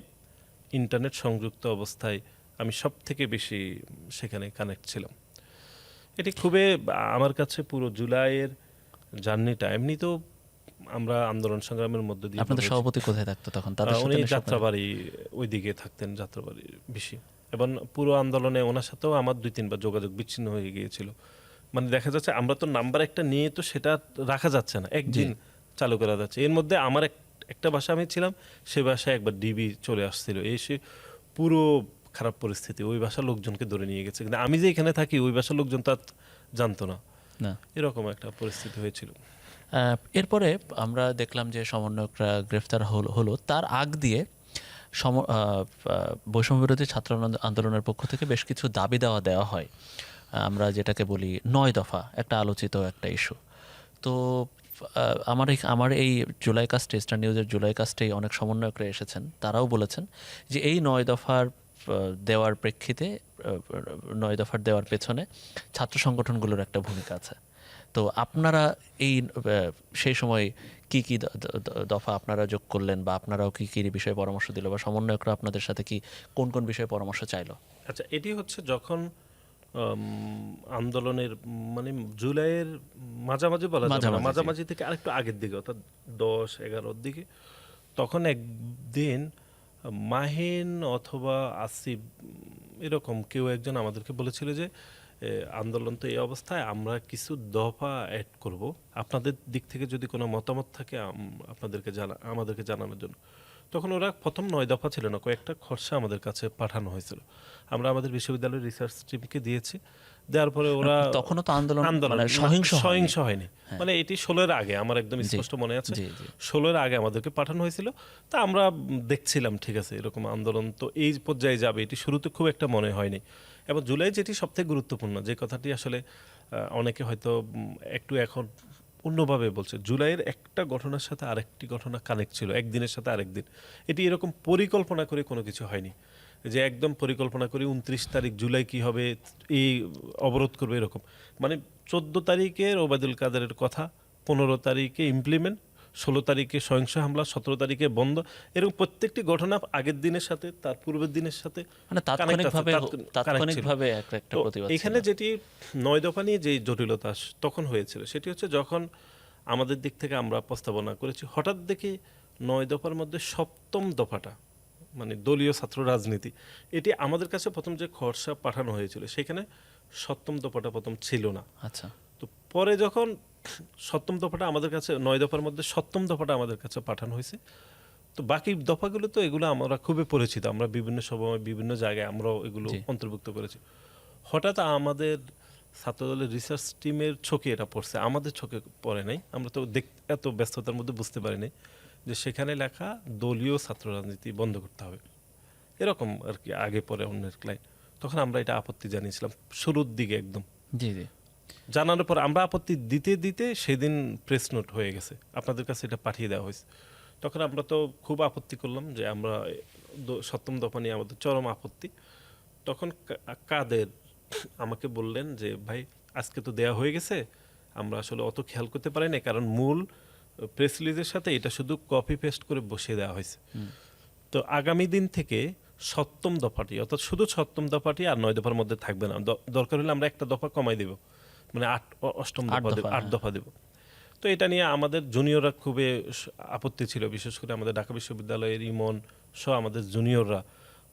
ইন্টারনেট সংযুক্ত অবস্থায় আমি সব থেকে বেশি সেখানে কানেক্ট ছিলাম। এটি খুবই আমার কাছে পুরো জুলাইয়ের জার্নিটা, এমনি তো আমরা আন্দোলন সংগ্রামের মধ্যে দিয়ে আপনাদের ঘুরেছি। সভাপতি কোথায় থাকতো তখন? তাদের সাথে উনি নিশ্চয়ই আপনাদের- যাত্রাবাড়ি ওইদিকে থাকতেন, যাত্রাবাড়ি বেশি। এবং পুরো আন্দোলনে ওনার সাথেও আমার 2-3 বার যোগাযোগ বিচ্ছিন্ন হয়ে গিয়েছিল। মানে দেখা যাচ্ছে আমরা তো নাম্বার একটা নিয়ে তো সেটা রাখা যাচ্ছে না, একদিন চালু করা যাচ্ছে। এর মধ্যে আমার একটা বাসা আমি ছিলাম, সে বাসায় একবার ডিবি চলে আসছিল, এসে পুরো খারাপ পরিস্থিতি, ওই বাসার লোকজনকে ধরে নিয়ে গেছে। কিন্তু আমি যে এখানে থাকি ওই বাসার লোকজন তা জানতো না, না। এরকম একটা পরিস্থিতি হয়েছিল। এরপরে আমরা দেখলাম যে সমন্বয়করা গ্রেফতার হলো। তার আগ দিয়ে বৈষম্য বিরোধী ছাত্র আন্দোলনের পক্ষ থেকে বেশ কিছু দাবি দেওয়া হয়। আমরা যেটাকে বলি ৯ দফা, একটা আলোচিত একটা ইস্যু। তো আমার এই জুলাই কাস্টে, স্টার নিউজের জুলাই কাস্টেই অনেক সমন্বয়করা এসেছেন, তারাও বলেছেন যে এই ৯ দফার দেওয়ার প্রেক্ষিতে, ৯ দফার দেওয়ার পেছনে ছাত্র সংগঠনগুলোর একটা ভূমিকা আছে। তো আপনারা এই সেই সময় কি কি দফা আপনারা যোগ করলেন, বা আপনারাও কি কি বিষয়ে পরামর্শ দিল, বা সমন্বয়করা আপনাদের সাথে কি কোন কোন বিষয়ে পরামর্শ চাইলো? আচ্ছা, এটি হচ্ছে যখন আন্দোলনের মানে জুলাইয়ের মাঝামাঝি বলা যাবে না, মাঝামাঝি থেকে আরেকটু আগের দিকে, অর্থাৎ 10-11-র দিকে, তখন একদিন মাহিন অথবা আসিফ এরকম কেউ একজন আমাদেরকে বলেছিল যে আন্দোলন তো এই অবস্থায়, আমরা কিছু দফা অ্যাড করব, আপনাদের দিক থেকে যদি কোনো মতামত থাকে আমাদেরকে জানানোর জন্য। তখন ওরা প্রথম 9 দফা ছিল না, কয়েকটা খসড়া আমাদের কাছে পাঠানো হয়েছিল। আমরা আমাদের বিশ্ববিদ্যালয়ের রিসার্চ টিমকে দিয়েছি, দেওয়ার পরে ওরা তখনও তো আন্দোলন মানে সহিংস হয়নি, মানে এটি 16-এর আগে, আমার একদম স্পষ্ট মনে আছে 16-এর আগে আমাদেরকে পাঠানো হয়েছিল। তা আমরা দেখছিলাম ঠিক আছে এরকম আন্দোলন তো এই পর্যায়ে যাবে, এটি শুরুতে খুব একটা মনে হয়নি। এবং জুলাই যেটি সবথেকে গুরুত্বপূর্ণ, যে কথাটি আসলে অনেকে হয়তো একটু এখন অন্যভাবে বলছে, জুলাইয়ের একটা ঘটনার সাথে আরেকটি ঘটনা কানেক্ট ছিল, একদিনের সাথে আরেকদিন। এটি এরকম পরিকল্পনা করে কোনো কিছু হয়নি যে একদম পরিকল্পনা করি 29 তারিখ জুলাই কি হবে, এই অবরোধ করবে, এরকম। মানে 14 তারিখের ওবায়দুল কাদেরের কথা, 15 তারিখে ইমপ্লিমেন্ট, 16 তারিখে সহিংস হামলা, 17 তারিখে বন্ধ, এরকম প্রত্যেকটি ঘটনা আগের দিনের সাথে তার পূর্বের দিনের সাথে মানে তাৎক্ষণিকভাবে একটা প্রতিবাদ। এখানে যেটি 9 দফা নিয়ে যে জটিলতা তখন হয়েছিল সেটি হচ্ছে যখন আমাদের দিক থেকে আমরা প্রস্তাবনা করেছি, হঠাৎ দেখি 9 দফার মধ্যে 7ম দফাটা, মানে দলীয় ছাত্র রাজনীতি, এটি আমাদের কাছে প্রথম যে খসড়া পাঠানো হয়েছিল সেখানে 7ম দফাটা প্রথম ছিল না। আচ্ছা। তো পরে যখন 7ম দফাটা আমাদের কাছে, 9 দফার মধ্যে 7ম দফাটা আমাদের কাছে পাঠানো হয়েছে, তো বাকি দফাগুলো তো এগুলো আমরা খুবই পরিচিত, আমরা বিভিন্ন সময় বিভিন্ন জায়গায় আমরাও এগুলো অন্তর্ভুক্ত করেছি। হঠাৎ আমাদের ছাত্রদলের রিসার্চ টিমের চোখে এটা পড়ছে, আমাদের চোখে পড়ে নাই, আমরা তো এত ব্যস্ততার মধ্যে বুঝতে পারিনি যে সেখানে লেখা দলীয় ছাত্র রাজনীতি বন্ধ করতে হবে, এরকম আর কি, আগে পরে অন্যের ক্লাইন্ট। তখন আমরা এটা আপত্তি জানিয়েছিলাম শুরুর দিকে একদম। জি জি। জানানোর পর আমরা আপত্তি দিতে দিতে সেদিন প্রেস নোট হয়ে গেছে, আপনাদের কাছে এটা পাঠিয়ে দেওয়া হয়েছে। তখন আমরা তো খুব আপত্তি করলাম যে আমরা 7ম দফা নিয়ে আমাদের চরম আপত্তি। তখন কাদের আমাকে বললেন যে ভাই আজকে তো দেয়া হয়ে গেছে, আমরা আসলে অত খেয়াল করতে পারি না, কারণ মূল প্রেস রিলিজের সাথে এটা শুধু কপি পেস্ট করে বসিয়ে দেওয়া হয়েছে। তো আগামী দিন থেকে 7ম দফাটি, অর্থাৎ শুধু 7ম দফাটি আর 9 দফার মধ্যে থাকবে না, দরকার হলে আমরা একটা দফা কমাই দেব, মানে 8ম দফা দেব, 8 দফা দেব। তো এটা নিয়ে আমাদের জুনিয়ররা খুবই আপত্তি ছিল, বিশেষ করে আমাদের ঢাকা বিশ্ববিদ্যালয়ের ইমন সহ আমাদের জুনিয়ররা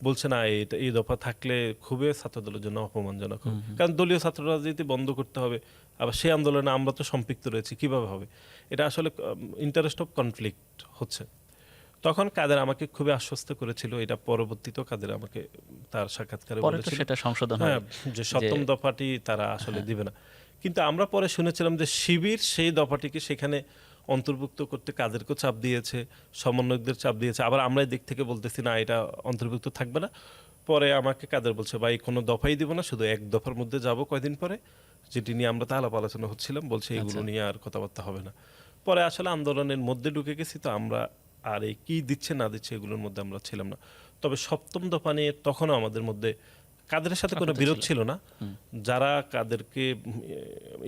বলছে না এই দফা থাকলে খুবই ছাত্রদলের জন্য অপমানজনক হবে, কারণ দলীয় ছাত্র রাজনীতি বন্ধ করতে হবে, আবার সেই আন্দোলনে আমরা তো সম্পৃক্ত রয়েছি, কিভাবে হবে? এটা আসলে ইন্টারেস্ট অফ কনফ্লিক্ট হচ্ছে। তখন কাদের আমাকে খুবই আশ্বস্ত করেছিল, এটা পরবর্তীতেও কাদের আমাকে তার সাক্ষাৎকারে বলেছিল, সেটা সংশোধন হয় যে 7ম দফাটি তারা আসলে দিবে না। কিন্তু আমরা পরে শুনেছিলাম যে শিবির সেই দফাটিকে সেখানে অন্তর্ভুক্ত করতে কাদেরকেও চাপ দিয়েছে, সমন্বয়কদের চাপ দিয়েছে, আবার আমরা দিক থেকে বলতেছি না এটা অন্তর্ভুক্ত থাকবে না। পরে আমাকে কাদের বলছে, ভাই কোনো দফাই দিব না, শুধু এক দফার মধ্যে যাব কয়দিন পরে, যেটি নিয়ে আমরা আলাপ আলোচনা হচ্ছিলাম, বলছে এগুলো নিয়ে আর কথাবার্তা হবে না। পরে আসলে আন্দোলনের মধ্যে ঢুকে গেছি, তো আমরা আর এই কী দিচ্ছে না দিচ্ছে এগুলোর মধ্যে আমরা ছিলাম না। তবে 7ম দফা নিয়ে তখনও আমাদের মধ্যে কাদের সাথে কোনো বিরোধ ছিল না, যারা কাদেরকে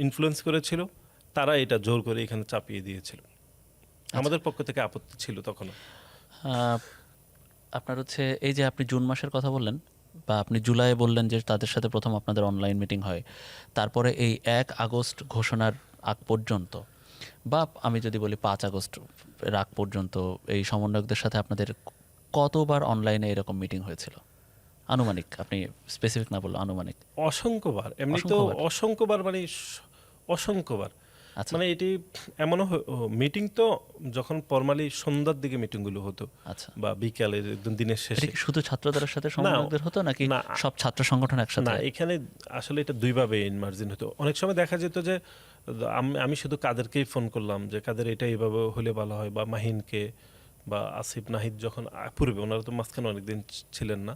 ইনফ্লুয়েন্স করেছিল তারা এটা জোর করে এখানে চাপিয়ে দিয়েছিল, আমাদের পক্ষ থেকে আপত্তি ছিল তখনও। আপনার এই যে আপনি জুন মাসের কথা বললেন, বা আপনি জুলাইয়ে বললেন যে তাদের সাথে প্রথম আপনাদের অনলাইন মিটিং হয়, তারপরে এই 1 আগস্ট ঘোষণার আগ পর্যন্ত, বা আমি যদি বলি 5 আগস্ট আগ পর্যন্ত, এই সমন্বয়কদের সাথে আপনাদের কতবার অনলাইনে এরকম মিটিং হয়েছিল আনুমানিক? আপনি স্পেসিফিক না বললে আনুমানিক। অসংখ্যবার, এমনি তো অসংখ্যবার, মানে অসংখ্যবার। মানে এটি এমনও মিটিং তো যখন ফরমালি সন্ধ্যার দিকে মিটিংগুলো হতো, বা বিকালের দিনের শেষে। শুধু ছাত্রদের সাথে সমন্বয়কদের হতো নাকি সব ছাত্র সংগঠন একসাথে? না, এখানে আসলে এটা দুইভাবে ইনমার্জিন হতো। অনেক সময় দেখা যেত যে আমি শুধু কাদেরকেই ফোন করলাম যে কাদের এটা এইভাবে হলে ভালো হয়, বা মাহিনকে বা আসিফ নাহিদ, যখন পূর্বে ওনারা তো মাঝখানে অনেকদিন ছিলেন না,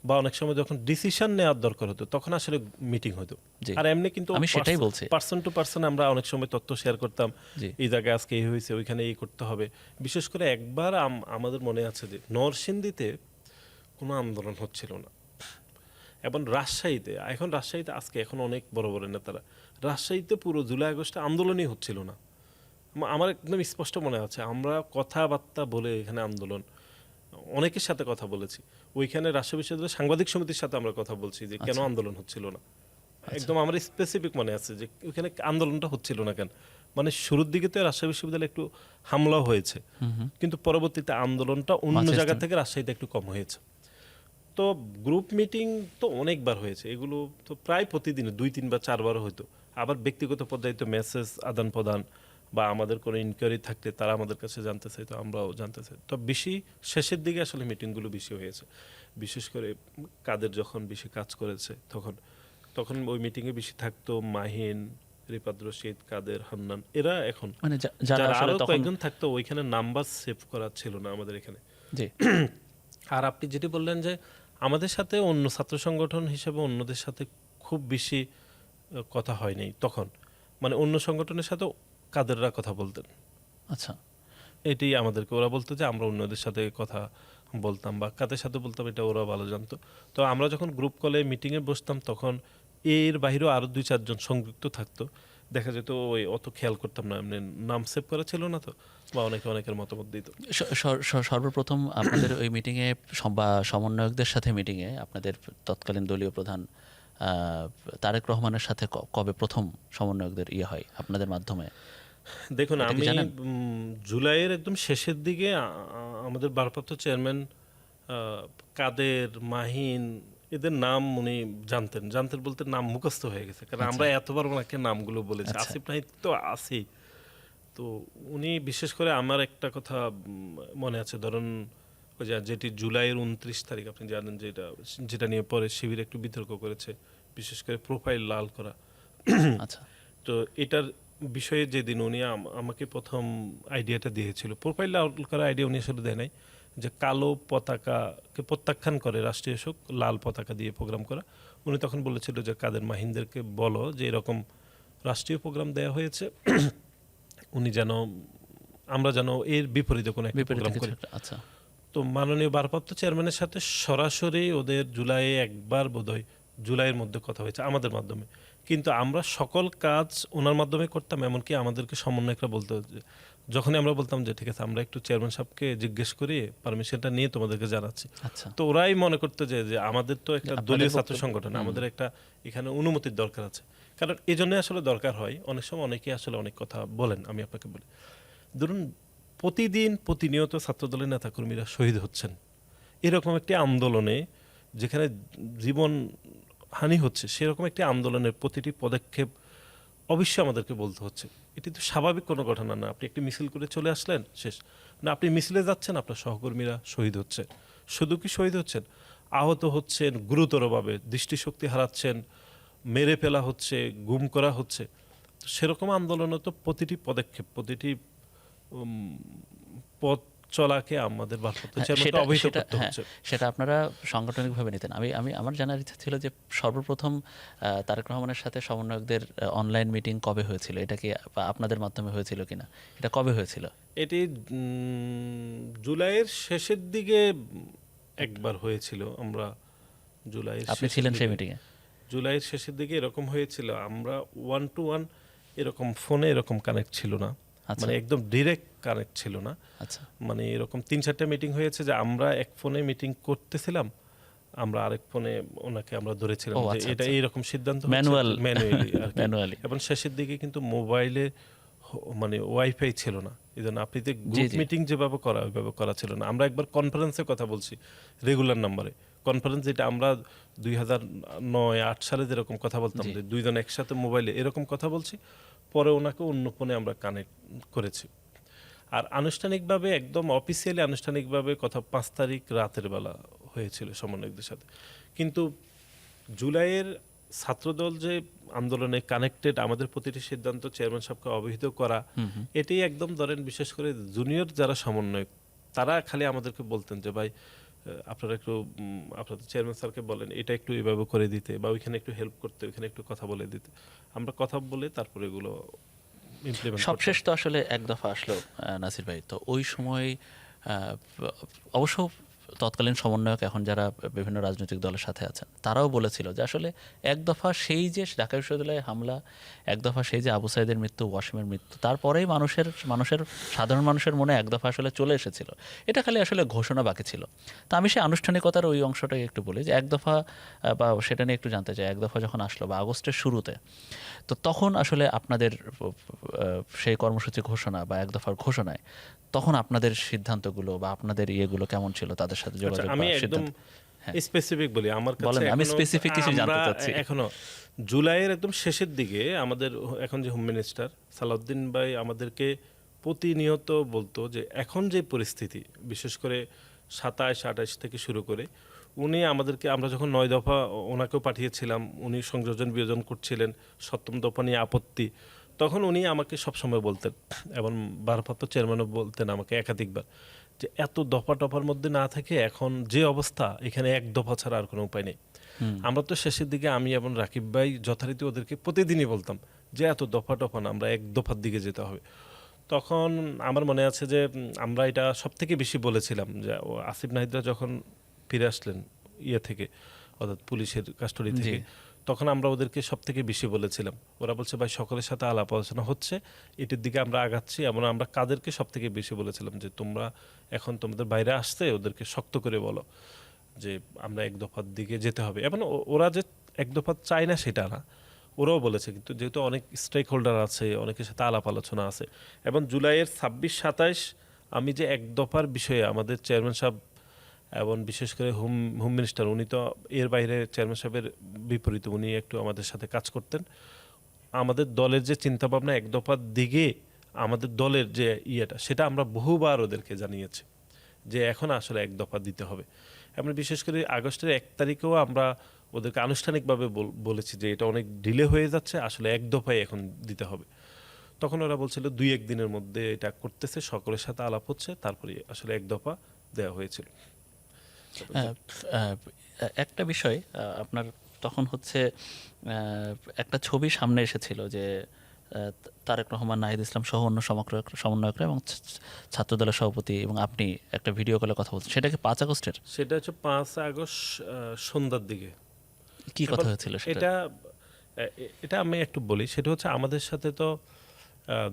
বা অনেক সময় যখন ডিসিশন নেওয়ার দরকার হতো তখন আসলে মিটিং হতো। আর এমনি কিন্তু আমি সেটাই বলছি, পার্সন টু পার্সন আমরা অনেক সময় তথ্য শেয়ার করতাম, এই জায়গায় আজকে এই হয়েছে, ওইখানে এই করতে হবে। বিশেষ করে একবার আমাদের মনে আছে যে নরসিংদীতে কোনো আন্দোলন হচ্ছিল না, এবং রাজশাহীতে, রাজশাহীতে আজকে এখন অনেক বড় বড় নেতারা, রাজশাহীতে পুরো জুলাই আগস্টে আন্দোলনই হচ্ছিল না। আমার একদম স্পষ্ট মনে আছে, আমরা কথাবার্তা বলে এখানে আন্দোলন, অনেকের সাথে কথা বলেছি, ওইখানে রাজশাহী বিশ্ববিদ্যালয়ের সাংবাদিক সমিতির সাথে আমরা কথা বলছি যে কেন আন্দোলন হচ্ছিল না। একদম আমার স্পেসিফিক মনে আছে যে ওইখানে আন্দোলনটা হচ্ছিল না কেন। মানে শুরুর দিকে তো রাজশাহী বিশ্ববিদ্যালয়ে একটু হামলাও হয়েছে, কিন্তু পরবর্তীতে আন্দোলনটা অন্য জায়গা থেকে রাজশাহীতে একটু কম হয়েছে। তো গ্রুপ মিটিং তো অনেকবার হয়েছে, এগুলো তো প্রায় প্রতিদিন 2, 3 বা 4 বার হতো। আবার ব্যক্তিগত পর্যায়ে তো মেসেজ আদান প্রদান, বা আমাদের কোনো ইনকোয়ারি থাকলে তারা আমাদের কাছে জানতে চাইতো, আমরাও জানতে চাই। তো বেশি শেষের দিকে আসলে মিটিংগুলো বেশি হয়েছে, বিশেষ করে কাদের যখন বেশি কাজ করেছে তখন ওই মিটিংয়ে বেশি থাকতো মাহিন, রিপাদ রশিদ, কাদের, হান্নান, এরা এখন মানে যারা আরো কয়েকজন থাকতো, ওইখানে নাম্বার সেভ করা ছিল না আমাদের এখানে। আর আপনি যেটি বললেন যে আমাদের সাথে অন্য ছাত্র সংগঠন হিসেবে অন্যদের সাথে খুব বেশি কথা হয়নি তখন, মানে অন্য সংগঠনের সাথে কাদেররা কথা বলতেন। আচ্ছা, এটি আমাদেরকে ওরা বলতো যে আমরা অন্যদের সাথে কথা বলতাম, বা কাদের সাথে বলতাম এটা ওরা ভালো জানতো। তো আমরা যখন গ্রুপ কলে মিটিংয়ে বসতাম তখন এর বাইরেও আরও 2-4 জন সংযুক্ত থাকতো, দেখা যেত ওই অত খেয়াল করতাম না, এমনি নাম সেভ করা ছিল না তো, বা অনেকের মতামত দিত। সর্বপ্রথম আপনাদের ওই মিটিংয়ে বা সমন্বয়কদের সাথে মিটিংয়ে আপনাদের তৎকালীন দলীয় প্রধান তারেক রহমানের সাথে কবে প্রথম সমন্বয়কদের হয় আপনাদের মাধ্যমে? দেখুন, আমি জুলাইয়ের একদম শেষের দিকে আমাদের ভারপ্রাপ্ত চেয়ারম্যান কাদের, মাহিন, এদের নাম উনি জানতেন বলতে নাম মুখস্থ হয়ে গেছে, কারণ আমরা এতবার ওনাকে নামগুলো বলেছি। আসিফ নাহিদ তো আছেই, তো উনি বিশেষ করে আমার একটা কথা মনে আছে, ধরুন ওই যেটি জুলাইয়ের 29 তারিখ, আপনি জানেন যেটা নিয়ে পরে শিবির একটু বিতর্ক করেছে, বিশেষ করে প্রোফাইল লাল করা। আচ্ছা, তো এটার বিষয়ে যেদিন উনি আমাকে প্রথম আইডিয়াটা দিয়েছিল, প্রোফাইল লাল করা আইডিয়া উনি আসলে দেয় নাই, যে কালো পতাকাকে প্রত্যাখ্যান করে রাষ্ট্রীয় শোক, লাল পতাকা দিয়ে প্রোগ্রাম করা। উনি তখন বলেছিল যে কাদের, মাহিনদেরকে বলো যে এরকম রাষ্ট্রীয় প্রোগ্রাম দেওয়া হয়েছে, উনি আমরা যেন এর বিপরীতে কোনো একটা প্রোগ্রাম করি। আচ্ছা, তো মাননীয় ভারপ্রাপ্ত চেয়ারম্যানের সাথে সরাসরি ওদের জুলাইয়ে একবার বোধহয় জুলাইয়ের মধ্যে কথা হয়েছে আমাদের মাধ্যমে, কিন্তু আমরা সকল কাজ ওনার মাধ্যমে করতাম। এমনকি আমাদেরকে সমন্বয়করা বলতো যে, যখনই আমরা বলতাম যে ঠিক আছে আমরা একটু চেয়ারম্যান সাহেবকে জিজ্ঞেস করি, পারমিশনটা নিয়ে তোমাদেরকে জানাচ্ছি, আচ্ছা, তো ওরাই মনে করতো যে আমাদের তো একটা আপনাদের দলীয় ছাত্র বক্তব্য- সংগঠন, আমাদের একটা এখানে অনুমতির দরকার আছে। কারণ এই জন্য আসলে দরকার হয়, অনেক সময় অনেকেই আসলে অনেক কথা বলেন। আমি আপনাকে বলি, ধরুন প্রতিদিন প্রতিনিয়ত ছাত্রদলের নেতাকর্মীরা শহীদ হচ্ছেন, এরকম একটি আন্দোলনে যেখানে জীবন হানি হচ্ছে, সেরকম একটি আন্দোলনের প্রতিটি পদক্ষেপ অবশ্যই আমাদেরকে বলতে হচ্ছে। এটি তো স্বাভাবিক কোনো ঘটনা না। আপনি একটি মিছিল করে চলে আসলেন, শেষ না, আপনি মিছিলে যাচ্ছেন, আপনার সহকর্মীরা শহীদ হচ্ছে। শুধু কি শহীদ হচ্ছেন, আহত হচ্ছেন গুরুতরভাবে, দৃষ্টিশক্তি হারাচ্ছেন, মেরে ফেলা হচ্ছে, গুম করা হচ্ছে। তো সেরকম আন্দোলনে তো প্রতিটি পদক্ষেপ, প্রতিটি পথ চলাকে আমাদের ভারপ্রাপ্ত চেয়ারম্যানকে অবহিত করতে হচ্ছে। সেটা আপনারা সাংগঠনিকভাবে নিতেন। আমি আমি আমার জানার ইচ্ছা ছিল যে সর্বপ্রথম তারেক রহমানের সাথে সমন্বয়কদের অনলাইন মিটিং কবে হয়েছিল, এটা কি আপনাদের মাধ্যমে হয়েছিল কিনা, এটা কবে হয়েছিল? এটি জুলাইয়ের শেষের দিকে একবার হয়েছিল। আমরা জুলাইয়ের আপনি শেষের ছিলেন সেই দিকে- মিটিংয়ে? জুলাইয়ের শেষের দিকে এরকম হয়েছিল। আমরা 1-to-1 এরকম ফোনে এরকম কানেক্ট ছিল না, আচ্ছা। মানে একদম ডিরেক্ট কানেক্ট ছিল না। আচ্ছা, মানে এরকম 3-4টা মিটিং হয়েছে যে আমরা এক ফোনে মিটিং করতেছিলাম, আমরা আরেক ফোনে ওনাকে আমরা ধরেছিলাম ও যে আচ্ছা, এটা আচ্ছা। এইরকম সিদ্ধান্ত Manual- ম্যানুয়ালি manually। এবং শেষের দিকে কিন্তু মোবাইলে মানে ওয়াইফাই ছিল না, এই জন্য আপনি যে গ্রুপ জি। মিটিং যেভাবে করা ওইভাবে করা ছিল না। আমরা একবার কনফারেন্সে কথা বলছি রেগুলার নাম্বারে, কনফারেন্স যেটা আমরা 2009-8 সালে যেরকম কথা বলতাম জি। যে দুইজন একসাথে মোবাইলে এরকম কথা বলছি, পরে ওনাকে অন্য ফোনে আমরা কানেক্ট করেছি। আর আনুষ্ঠানিকভাবে একদম অফিসিয়ালি আনুষ্ঠানিকভাবে কথা 5 তারিখ রাতের বেলা হয়েছিল সমন্বয়কদের সাথে। কিন্তু জুলাইয়ের ছাত্রদল যে আন্দোলনে কানেক্টেড, আমাদের প্রতিটি সিদ্ধান্ত চেয়ারম্যান সাহেবকে অবহিত করা, এটি একদম ধরেন বিশেষ করে জুনিয়র যারা সমন্বয়ক তারা খালি আমাদেরকে বলতেন যে ভাই আপনারা একটু আপনাদের চেয়ারম্যান স্যারকে বলেন এটা একটু এভাবে করে দিতে, বা ওইখানে একটু হেল্প করতে, ওইখানে একটু কথা বলে দিতে। আমরা কথা বলে তারপরে এগুলো ইমপ্লিমেন্ট সবশেষ তো আসলে এক দফা আসলো নাসির ভাই, তো ওই সময় অবশ্য তৎকালীন সমন্বয়ক এখন যারা বিভিন্ন রাজনৈতিক দলের সাথে আছেন তারাও বলেছিল যে আসলে এক দফা সেই যে ঢাকা বিশ্ববিদ্যালয়ে হামলা, এক দফা সেই যে আবু সাইদের মৃত্যু, ওয়াসিমের মৃত্যু, তারপরেই মানুষের সাধারণ মানুষের মনে এক দফা আসলে চলে এসেছিল। এটা খালি আসলে ঘোষণা বাকি ছিল। তা আমি সেই আনুষ্ঠানিকতার ওই অংশটাই একটু বলি যে এক দফা বা সেটা নিয়ে একটু জানতে চাই। এক দফা যখন আসলো বা আগস্টের শুরুতে, তো তখন আসলে আপনাদের সেই কর্মসূচি ঘোষণা বা এক দফার ঘোষণায় তখন আপনাদের সিদ্ধান্তগুলো বা আপনাদের ইয়েগুলো কেমন ছিল তাদের সাথে যোগাযোগ আমি বা একদম সিদ্ধান্ত? স্পেসিফিক বলি, আমার কাছে বলেন, আমি এখনো- specific কিছু জানতে আমরা চাচ্ছি। এখনো জুলাইয়ের একদম শেষের দিকে আমাদের এখন যে হোম মিনিস্টার সালাউদ্দিন ভাই আমাদেরকে প্রতিনিয়ত বলতো যে এখন যে পরিস্থিতি, বিশেষ করে 27-28 থেকে শুরু করে উনি আমাদেরকে, আমরা যখন 9 দফা ওনাকেও পাঠিয়েছিলাম, উনি সংযোজন বিয়োজন করছিলেন, 7ম দফা নিয়ে আপত্তি, তখন উনি আমাকে সবসময় বলতেন, এবং ভারপ্রাপ্ত চেয়ারম্যানও বলতেন আমাকে একাধিকবার, যে এত দফা টফার মধ্যে না থাকে এখন যে অবস্থা, এখানে এক দফা ছাড়া আর কোনো উপায় নেই। আমরা তো শেষের দিকে আমি এবং রাকিব ভাই যথারীতি ওদেরকে প্রতিদিনই বলতাম যে এত দফা টফা না, আমরা এক দফার দিকে যেতে হবে। তখন আমার মনে আছে যে আমরা এটা সব থেকে বেশি বলেছিলাম যে আসিফ নাহিদরা যখন ফিরে আসলেন ইয়ে থেকে, অর্থাৎ পুলিশের কাস্টডি থেকে, তখন আমরা ওদেরকে সব থেকে বেশি বলেছিলাম। ওরা বলছে ভাই সকলের সাথে আলাপ আলোচনা হচ্ছে, এটির দিকে আমরা আগাচ্ছি। এবং আমরা কাদেরকে সব থেকে বেশি বলেছিলাম যে তোমরা এখন তোমাদের বাইরে আসতে ওদেরকে শক্ত করে বলো যে আমরা এক দফার দিকে যেতে হবে। এবং ওরা যে এক দফা চায় না সেটা না, ওরাও বলেছে, কিন্তু যেহেতু অনেক স্টেক হোল্ডার আছে, অনেকের সাথে আলাপ আলোচনা আছে। এবং জুলাইয়ের 26-27 আমি যে এক দফার বিষয়ে আমাদের চেয়ারম্যান সাহেব এবং বিশেষ করে হোম মিনিস্টার, উনি তো এর বাইরে চেয়ারম্যান সাহেবের বিপরীতে উনি একটু আমাদের সাথে কাজ করতেন। আমাদের দলের যে চিন্তাভাবনা এক দফার দিকে, আমাদের দলের যে ইয়েটা, সেটা আমরা বহুবার ওদেরকে জানিয়েছি যে এখন আসলে এক দফা দিতে হবে। আমরা বিশেষ করে আগস্টের 1 তারিখেও আমরা ওদেরকে আনুষ্ঠানিকভাবে বলেছি যে এটা অনেক ডিলে হয়ে যাচ্ছে, আসলে এক দফায় এখন দিতে হবে। তখন ওরা বলছিল 2-1 দিনের মধ্যে এটা করতেছে, সকলের সাথে আলাপ হচ্ছে, তারপরে আসলে এক দফা দেওয়া হয়েছিল। একটা বিষয় আপনার তখন হচ্ছে একটা ছবি সামনে এসেছিল যে তারেক রহমান, নাহিদ ইসলাম সহ অন্য সমন্বয়করা এবং ছাত্রদলের সভাপতি এবং আপনি একটা ভিডিও কলে কথা বলছেন, সেটা কি 5 আগস্টের? সেটা হচ্ছে 5 আগস্ট সন্ধ্যার দিকে। কি কথা হয়েছিল সেটা? এটা আমি একটু বলি। সেটা হচ্ছে আমাদের সাথে তো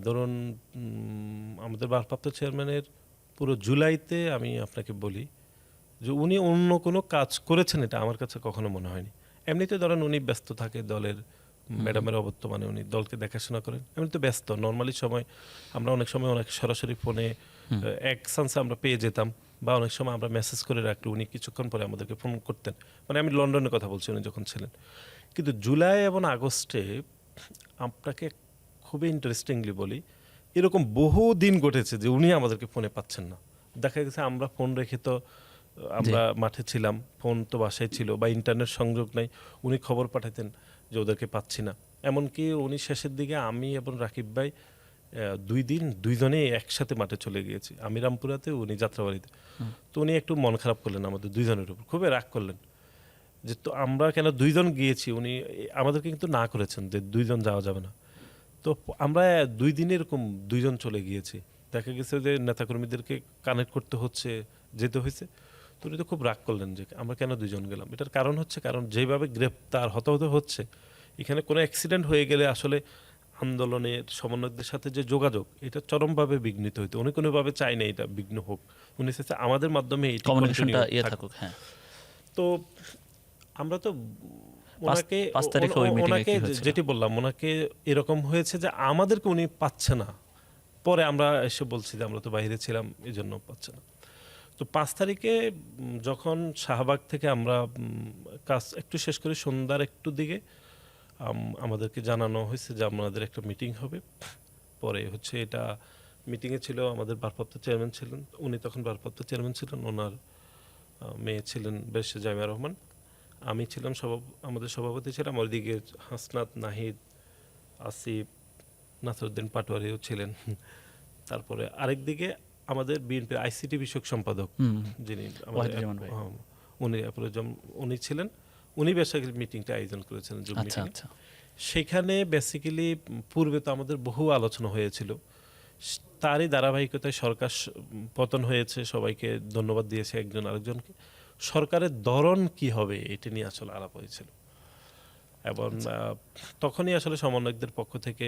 ধরুন আমাদের ভারপ্রাপ্ত চেয়ারম্যানের পুরো জুলাইতে আমি আপনাকে বলি যে উনি অন্য কোনো কাজ করেছেন এটা আমার কাছে কখনো মনে হয়নি। এমনিতে ধরেন উনি ব্যস্ত থাকে দলের ম্যাডামের অবর্তমানে, উনি দলকে দেখাশোনা করেন, এমনি তো ব্যস্ত নর্মালি সময়। আমরা অনেক সময় অনেক সরাসরি ফোনে এক চান্সে আমরা পেয়ে যেতাম, বা অনেক সময় আমরা মেসেজ করে রাখলে উনি কিছুক্ষণ পরে আমাদেরকে ফোন করতেন। মানে আমি লন্ডনের কথা বলছি উনি যখন ছিলেন। কিন্তু জুলাই এবং আগস্টে আপনাকে খুবই ইন্টারেস্টিংলি বলি, এরকম বহু দিন ঘটেছে যে উনি আমাদেরকে ফোনে পাচ্ছেন না। দেখা গেছে আমরা ফোন রেখে তো আমরা মাঠে ছিলাম, ফোন তো বাসায় ছিল বা ইন্টারনেট সংযোগ নাই, উনি খবর পাঠাতেন যে ওদেরকে পাচ্ছি না। এমনকি উনি শেষের দিকে আমি এবং রাকিব ভাই 2 দিন দুইজনেই একসাথে মাঠে চলে গিয়েছি, আমি রামপুরাতে উনি যাত্রাবাড়িতে। তো উনি একটু মন খারাপ করলেন আমাদের দুইজনের উপর, খুবই রাগ করলেন যে তো আমরা কেন দুইজন গিয়েছি। উনি আমাদেরকে কিন্তু না করেছেন যে দুইজন যাওয়া যাবে না। তো আমরা 2 দিন এরকম দুইজন চলে গিয়েছি। দেখা গেছে যে নেতাকর্মীদেরকে কানেক্ট করতে হচ্ছে, যেতে হয়েছে। তো উনি তো খুব রাগ করলেন যে আমরা কেন দুইজন গেলাম। এটার কারণ হচ্ছে, কারণ যেভাবে গ্রেপ্তার হতাহত হচ্ছে, এখানে কোনো অ্যাক্সিডেন্ট হয়ে গেলে আসলে আন্দোলনের সমন্বয়কদের সাথে যে যোগাযোগ, এটা চরমভাবে বিঘ্নিত হইতো। উনি কোনোভাবে চাই না এটা বিঘ্ন হোক, উনি চাইছে আমাদের মাধ্যমে এটা কমিউনিকেশনটা continue থাকুক। হ্যাঁ, তো আমরা তো ওনাকে 5 তারিখে ওই মিটিংয়ে ওনাকে কি হয়েছিল? যেটি বললাম, ওনাকে এরকম হয়েছে যে আমাদেরকে উনি পাচ্ছে না। পরে আমরা এসে বলছি যে আমরা তো বাইরে ছিলাম, এই জন্য পাচ্ছে না। তো 5 তারিখে যখন শাহবাগ থেকে আমরা কাজ একটু শেষ করে সন্ধ্যার একটু দিকে আমাদেরকে জানানো হয়েছে যে আমাদের একটা মিটিং হবে। পরে হচ্ছে এটা মিটিংয়ে ছিল আমাদের ভারপ্রাপ্ত চেয়ারম্যান ছিলেন, উনি তখন ভারপ্রাপ্ত চেয়ারম্যান ছিলেন, ওনার মেয়ে ছিলেন বেশ জামিয়া রহমান, আমি ছিলাম আমাদের সভাপতি ছিলাম, ওইদিকে হাসনাত, নাহিদ, আসিফ, নাসরুদ্দিন পাটোয়ারিও ছিলেন। তারপরে আরেক দিকে আমাদের বিএনপির আইসিটি বিষয়ক সম্পাদক যিনি উনি ছিলেন। উনি বেসিক্যালি মিটিংটা আয়োজন করেছেন, জুম মিটিং। সেখানে বেসিক্যালি পূর্বে তো আমাদের বহু আলোচনা হয়েছিল, তারই ধারাবাহিকতায় সরকার পতন হয়েছে, সবাইকে ধন্যবাদ দিয়েছে একজন আরেকজনকে। সরকারের ধরন কি হবে এটা নিয়ে আসলে আলাপ হয়েছিল, এবং তখনই আসলে সমন্বয়কদের পক্ষ থেকে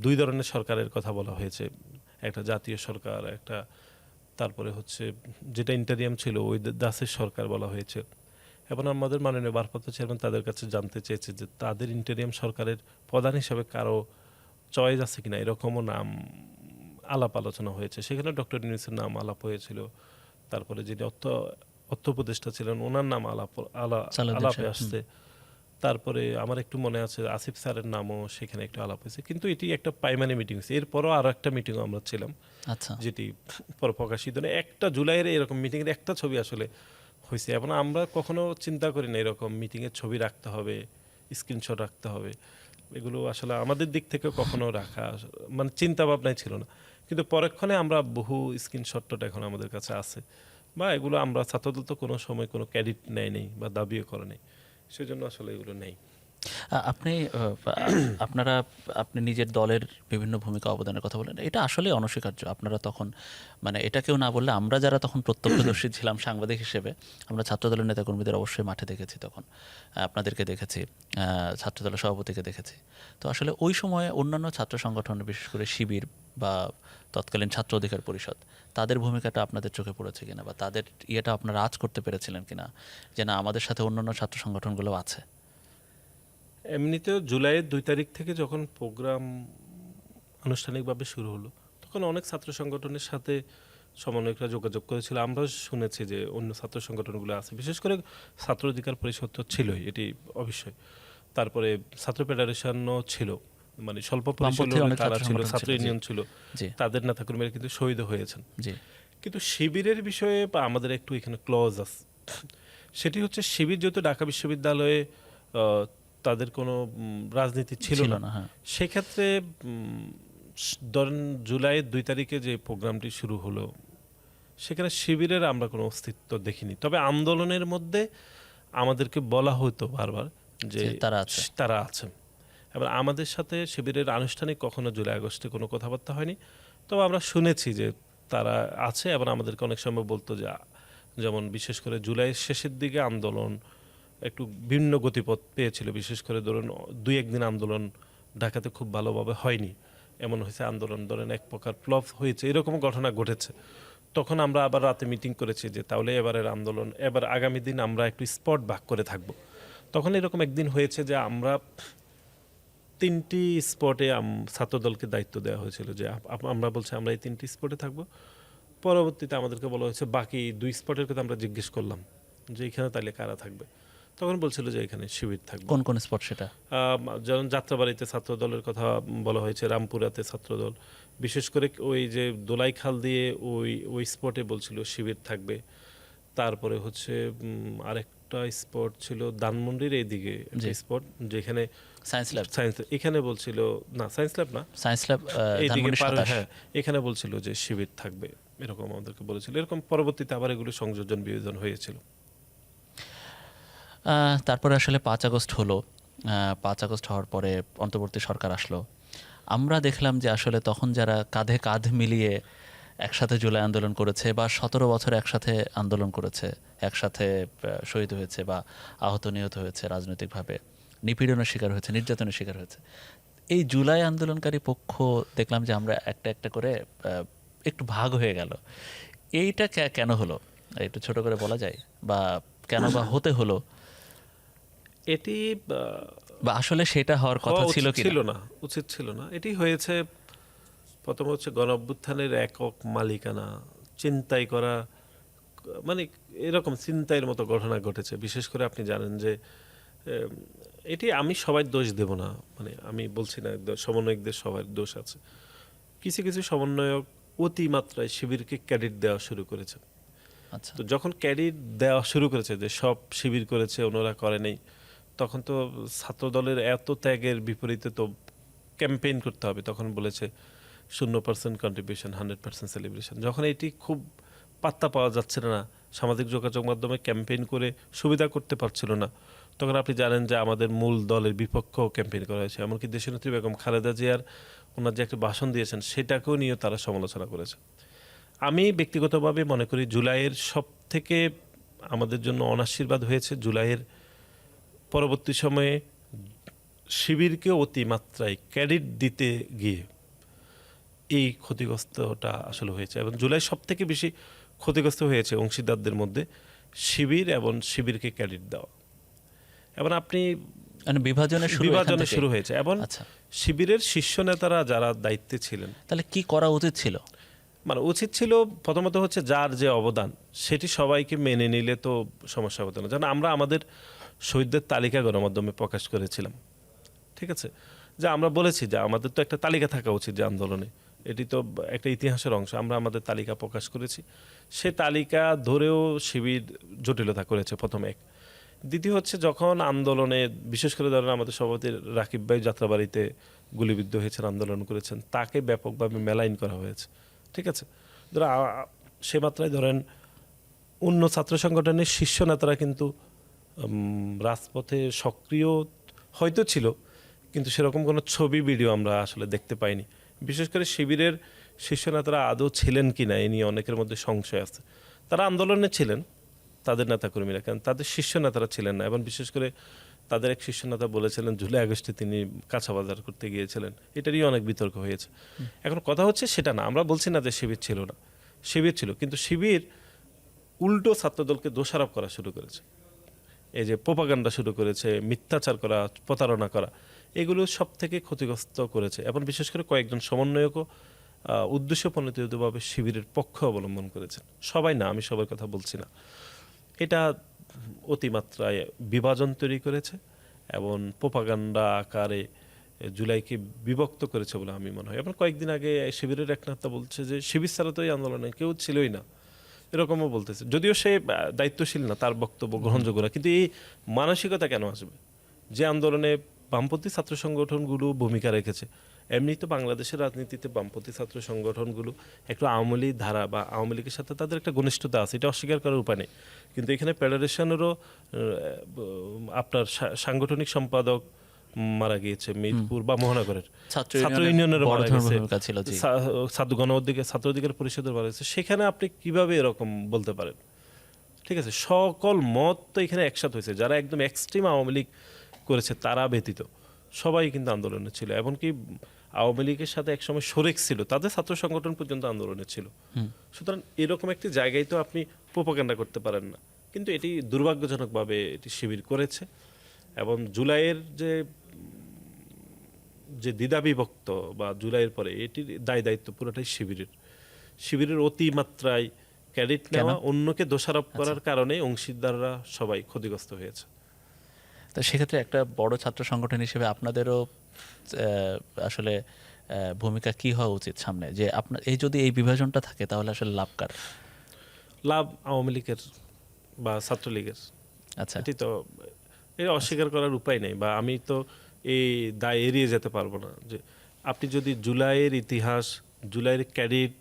2 ধরনের সরকারের কথা বলা হয়েছে, একটা জাতীয় সরকার, একটা তারপরে হচ্ছে যেটা ইন্টারিয়াম ছিল ওই দাসের সরকার বলা হয়েছে। এবং আমাদের মাননীয় ভারপ্রাপ্ত চেয়ারম্যান তাদের কাছে জানতে চেয়েছে যে তাদের ইন্টারিয়াম সরকারের প্রধান হিসাবে কারো চয়েস আছে কিনা, এরকমও নাম আলাপ আলোচনা হয়েছে। সেখানে ডক্টর ইউনূসের নাম আলাপ হয়েছিল, তারপরে যিনি অর্থ উপদেষ্টা ছিলেন ওনার নাম আলাপে আসছে। তারপরে আমার একটু মনে আছে আসিফ স্যারের নামও সেখানে একটু আলাপ হয়েছে। কিন্তু এটি একটা প্রাইমারি মিটিং হয়েছে। এরপরও আরও একটা মিটিংও আমরা ছিলাম, যেটি পর প্রকাশিত নেই। 1 জুলাইয়ের এরকম মিটিংয়ের একটা ছবি আসলে হয়েছে, এবং আমরা কখনো চিন্তা করি না এরকম মিটিংয়ের ছবি রাখতে হবে, স্ক্রিনশট রাখতে হবে। এগুলো আসলে আমাদের দিক থেকে কখনো রাখা মানে চিন্তা ভাবনাই ছিল না। কিন্তু পরক্ষণে আমরা বহু স্ক্রিনশটটা এখন আমাদের কাছে আছে, বা এগুলো আমরা ছাত্রদল তো কোনো সময় কোনো ক্রেডিট নেই বা দাবিও করে নেই, সেজন্য আসলে এগুলো নেই। আপনি নিজের দলের বিভিন্ন ভূমিকা অবদানের কথা বলেন, এটা আসলে অনস্বীকার্য। আপনারা তখন মানে এটা কেউ না বললে আমরা যারা তখন প্রত্যক্ষদর্শী ছিলাম সাংবাদিক হিসেবে, আমরা ছাত্রদলের নেতাকর্মীদের অবশ্যই মাঠে দেখেছি, তখন আপনাদেরকে দেখেছি, ছাত্রদলের সভাপতিকে দেখেছি। তো আসলে ওই সময়ে অন্যান্য ছাত্র সংগঠন, বিশেষ করে শিবির বা তৎকালীন ছাত্র অধিকার পরিষদ, তাদের ভূমিকাটা আপনাদের চোখে পড়েছে কিনা, বা তাদের ইয়েটা আপনারা আজ করতে পেরেছিলেন কিনা যে না আমাদের সাথে অন্যান্য ছাত্র সংগঠনগুলো আছে? এমনিতেও জুলাইয়ের 2 তারিখ থেকে যখন প্রোগ্রাম আনুষ্ঠানিকভাবে শুরু হলো, তখন অনেক ছাত্র সংগঠনের সাথে সমন্বয়করা যোগাযোগ করেছিল। আমরা শুনেছি যে অন্য ছাত্র সংগঠনগুলো আছে, বিশেষ করে ছাত্র অধিকার পরিষদ তো ছিলই, এটি অবশ্যই। তারপরে ছাত্র ফেডারেশনও ছিল, মানে স্বল্প পরিসরে তারা ছিল, ছাত্র ইউনিয়ন ছিল, তাদের নেতাকর্মীরা কিন্তু শহীদ হয়েছেন। কিন্তু শিবিরের বিষয়ে আমাদের একটু এখানে ক্লজ আছে। সেটি হচ্ছে শিবির যেহেতু ঢাকা বিশ্ববিদ্যালয়ে তাদের কোনো রাজনীতি ছিল না, সেক্ষেত্রে ধরেন জুলাইয়ের 2 তারিখে যে প্রোগ্রামটি শুরু হলো, সেখানে শিবিরের আমরা কোনো অস্তিত্ব দেখিনি। তবে আন্দোলনের মধ্যে আমাদেরকে বলা হতো বারবার যে তারা আছেন, এবার আমাদের সাথে শিবিরের আনুষ্ঠানিক কখনো জুলাই আগস্টে কোনো কথাবার্তা হয়নি। তবে আমরা শুনেছি যে তারা আছে, এবং আমাদেরকে অনেক সময় বলতো যে, যেমন বিশেষ করে জুলাইয়ের শেষের দিকে আন্দোলন একটু ভিন্ন গতিপথ পেয়েছিল, বিশেষ করে ধরুন 2-1 দিন আন্দোলন ঢাকাতে খুব ভালোভাবে হয়নি, এমন হয়েছে আন্দোলন ধরেন এক প্রকার ফ্লপ হয়েছে, এরকম ঘটনা ঘটেছে। তখন আমরা আবার রাতে মিটিং করেছি যে তাহলে এবারের আন্দোলন, এবার আগামী দিন আমরা একটু স্পট ভাগ করে থাকব। তখন এরকম একদিন হয়েছে যে আমরা 3টি স্পটে ছাত্রদলকে দায়িত্ব দেওয়া হয়েছিল যে আমরা বলছি আমরা এই 3টি স্পটে থাকবো। পরবর্তীতে আমাদেরকে বলা হয়েছে বাকি 2 স্পটের কথা আমরা জিজ্ঞেস করলাম যে এখানে তাহলে কারা থাকবে, তখন বলছিল যে এখানে শিবির থাকবে। কোন কোন স্পট সেটা? যেমন যাত্রাবাড়িতে ছাত্রদলের কথা বলা হয়েছে, রামপুরাতে ছাত্রদল, বিশেষ করে ওই যে দোলাইখাল দিয়ে ওই স্পটে বলছিল শিবির থাকবে। তারপরে হচ্ছে আরেকটা স্পট ছিল ধানমন্ডির এইদিকে স্পট যেখানে সায়েন্স ল্যাব, এখানে বলছিল না, সায়েন্স ল্যাব না, সায়েন্স ল্যাব এইদিকে হ্যাঁ, এখানে বলছিল যে শিবির থাকবে, এরকম আমাদেরকে বলেছিল। এরকম পরবর্তীতে আবার এগুলো সংযোজন বিয়োজন হয়েছিল। তারপরে আসলে 5 আগস্ট হলো। 5 আগস্ট হওয়ার পরে অন্তর্বর্তী সরকার আসলো। আমরা দেখলাম যে আসলে তখন যারা কাঁধে কাঁধ মিলিয়ে একসাথে জুলাই আন্দোলন করেছে বা 17 বছর একসাথে আন্দোলন করেছে, একসাথে শহীদ হয়েছে বা আহত নিহত হয়েছে, রাজনৈতিকভাবে নিপীড়নের শিকার হয়েছে, নির্যাতনের শিকার হয়েছে, এই জুলাই আন্দোলনকারী পক্ষ দেখলাম যে আমরা একটা একটা করে একটু ভাগ হয়ে গেল। এইটা কেন হলো একটু ছোট করে বলা যায়, বা কেন বা হতে হলো? এটি বা আসলে সেটা হওয়ার কথা ছিল কি? ছিল না, উচিত ছিল না। এটি হয়েছে প্রথম হচ্ছে গণঅভ্যুত্থানের একক মালিকানা চিন্তাই করা, মানে এরকম চিন্তায়ের মতো ঘটনা ঘটেছে। বিশেষ করে আপনি জানেন যে এটি আমি সবাই দোষ দেব না, মানে আমি বলছি না সমন্বয়কদের সবার দোষ আছে। কিছু কিছু সমন্বয়ক অতিমাত্রায় শিবিরকে ক্রেডিট দেওয়া শুরু করেছে। আচ্ছা, তো যখন ক্রেডিট দেওয়া শুরু করেছে যে সব শিবির করেছে ওনারা করে নেই, তখন তো ছাত্রদলের এত ত্যাগের বিপরীতে তো ক্যাম্পেইন করতে হবে। তখন বলেছে 0% কন্ট্রিবিউশন, 100% সেলিব্রেশন। যখন এটি খুব পাত্তা পাওয়া যাচ্ছে না, সামাজিক যোগাযোগ মাধ্যমে ক্যাম্পেইন করে সুবিধা করতে পারছিল না, তখন আপনি জানেন যে আমাদের মূল দলের বিপক্ষেও ক্যাম্পেইন করা হয়েছে। এমনকি দেশনেত্রী বেগম খালেদা জিয়ার ওনার যে একটা ভাষণ দিয়েছেন সেটাকেও নিয়ে তারা সমালোচনা করেছে। আমি ব্যক্তিগতভাবে মনে করি জুলাইয়ের সব থেকে আমাদের জন্য অনাশীর্বাদ হয়েছে জুলাইয়ের পরবর্তী সময়ে শিবিরকে অতিমাত্রায় ক্রেডিট দিতে গিয়ে এই ক্ষতিগ্রস্তটা আসলে হয়েছে। এবং জুলাই সব থেকে বেশি ক্ষতিগ্রস্ত হয়েছে অংশীদারদের মধ্যে শিবির এবং শিবিরকে ক্রেডিট দেওয়া। এবং আপনি বিভাজনে শুরু হয়েছে এবং শিবিরের শীর্ষ নেতারা যারা দায়িত্বে ছিলেন, তাহলে কি করা উচিত ছিল? মানে উচিত ছিল প্রথমত হচ্ছে যার যে অবদান সেটি সবাইকে মেনে নিলে তো সমস্যা হতো না। যেন আমরা আমাদের শহীদদের তালিকা গণমাধ্যমে প্রকাশ করেছিলাম, ঠিক আছে, যে আমরা বলেছি যে আমাদের তো একটা তালিকা থাকা উচিত যে আন্দোলনে, এটি তো একটা ইতিহাসের অংশ, আমরা আমাদের তালিকা প্রকাশ করেছি। সে তালিকা ধরেও শিবির জটিলতা করেছে, প্রথম এক। দ্বিতীয় হচ্ছে যখন আন্দোলনে বিশেষ করে ধরেন আমাদের সভাপতি রাকিব ভাই যাত্রাবাড়িতে গুলিবিদ্ধ হয়েছেন, আন্দোলন করেছেন, তাকে ব্যাপকভাবে মেলাইন করা হয়েছে, ঠিক আছে। ধরো সে মাত্রায় ধরেন অন্য ছাত্র সংগঠনের শীর্ষ নেতারা কিন্তু রাজপথে সক্রিয় হয়তো ছিল, কিন্তু সেরকম কোনো ছবি ভিডিও আমরা আসলে দেখতে পাইনি। বিশেষ করে শিবিরের শীর্ষ নেতারা আদৌ ছিলেন কি না এ নিয়ে অনেকের মধ্যে সংশয় আছে। তারা আন্দোলনে ছিলেন, তাদের নেতাকর্মীরা, কেন তাদের শীর্ষ নেতারা ছিলেন না। এবং বিশেষ করে তাদের এক শীর্ষ নেতা বলেছিলেন জুলাই আগস্টে তিনি কাঁচা বাজার করতে গিয়েছিলেন, এটারই অনেক বিতর্ক হয়েছে। এখন কথা হচ্ছে সেটা না, আমরা বলছি না যে শিবির ছিল না, শিবির ছিল, কিন্তু শিবির উল্টো ছাত্রদলকে দোষারোপ করা শুরু করেছে, এই যে প্রোপাগান্ডা শুরু করেছে, মিথ্যাচার করা, প্রতারণা করা, এগুলো সব থেকে ক্ষতিগ্রস্ত করেছে। এবং বিশেষ করে কয়েকজন সমন্বয়কও উদ্দেশ্যপ্রণোদিতভাবে শিবিরের পক্ষ অবলম্বন করেছেন। সবাই না, আমি সবার কথা বলছি না। এটা অতিমাত্রায় বিভাজন তৈরি করেছে এবং প্রোপাগান্ডা আকারে জুলাইকে বিভক্ত করেছে বলে আমি মনে হয়। এবং কয়েকদিন আগে শিবিরের এক নেতা বলছে যে শিবির ছাড়া তো এই আন্দোলনে কেউ ছিলই না, এরকমও বলতেছে। যদিও সে দায়িত্বশীল না, তার বক্তব্য গ্রহণযোগ্য না, কিন্তু এই মানসিকতা কেন আসবে? যে আন্দোলনে বামপন্থী ছাত্র সংগঠনগুলো ভূমিকা রেখেছে, এমনি তো বাংলাদেশের রাজনীতিতে বামপন্থী ছাত্র সংগঠনগুলো একটু আওয়ামী লীগ ধারা বা আওয়ামী লীগের সাথে তাদের একটা ঘনিষ্ঠতা আছে, এটা অস্বীকার করার উপায় নেই। কিন্তু এখানে ফেডারেশনেরও আপনার সাংগঠনিক সম্পাদক মারা গিয়েছে মিরপুর বা মহানগরের, ছাত্র ইউনিয়নের মারা গেছে, ছাত্র অধিকার পরিষদের মারা গেছে। সেখানে আপনি কিভাবে এরকম বলতে পারেন? ঠিক আছে, সকল মত তো এখানে একসাথে হয়েছে। যারা একদম এক্সট্রিম আওয়ামী লীগ করেছে তারা ব্যতীত সবাই কিন্তু আন্দোলনে ছিল, এমনকি আওয়ামী লীগের সাথে একসময় শরিক ছিল, তাদের ছাত্র সংগঠন পর্যন্ত আন্দোলনে ছিল। সুতরাং এরকম একটি জায়গায় তো আপনি প্রোপাগান্ডা করতে পারেন না। কিন্তু এটি দুর্ভাগ্যজনকভাবে এটি শিবির করেছে, এবং জুলাইয়ের যে দ্বিধাবিভক্ত বা জুলাইয়ের পরে এটির দায়িত্ব পুরোটাই শিবিরের অতিমাত্রায় ক্রেডিট নেওয়া, অন্যকে দোষারোপ করার কারণে অংশীদাররা সবাই ক্ষতিগ্রস্ত হয়েছে। তো সেক্ষেত্রে একটা বড় ছাত্র সংগঠন হিসেবে আপনাদেরও আসলে ভূমিকা কি হওয়া উচিত সামনে, যে আপনার যদি এই বিভাজনটা থাকে তাহলে আসলে লাভ কার? লাভ আওয়ামী লীগের বা ছাত্রলীগের। আচ্ছা, এটি তো এটা অস্বীকার করার উপায় নেই, বা আমি তো এই দায় এড়িয়ে যেতে পারবো না। যে আপনি যদি জুলাইয়ের ইতিহাস, জুলাইয়ের ক্রেডিট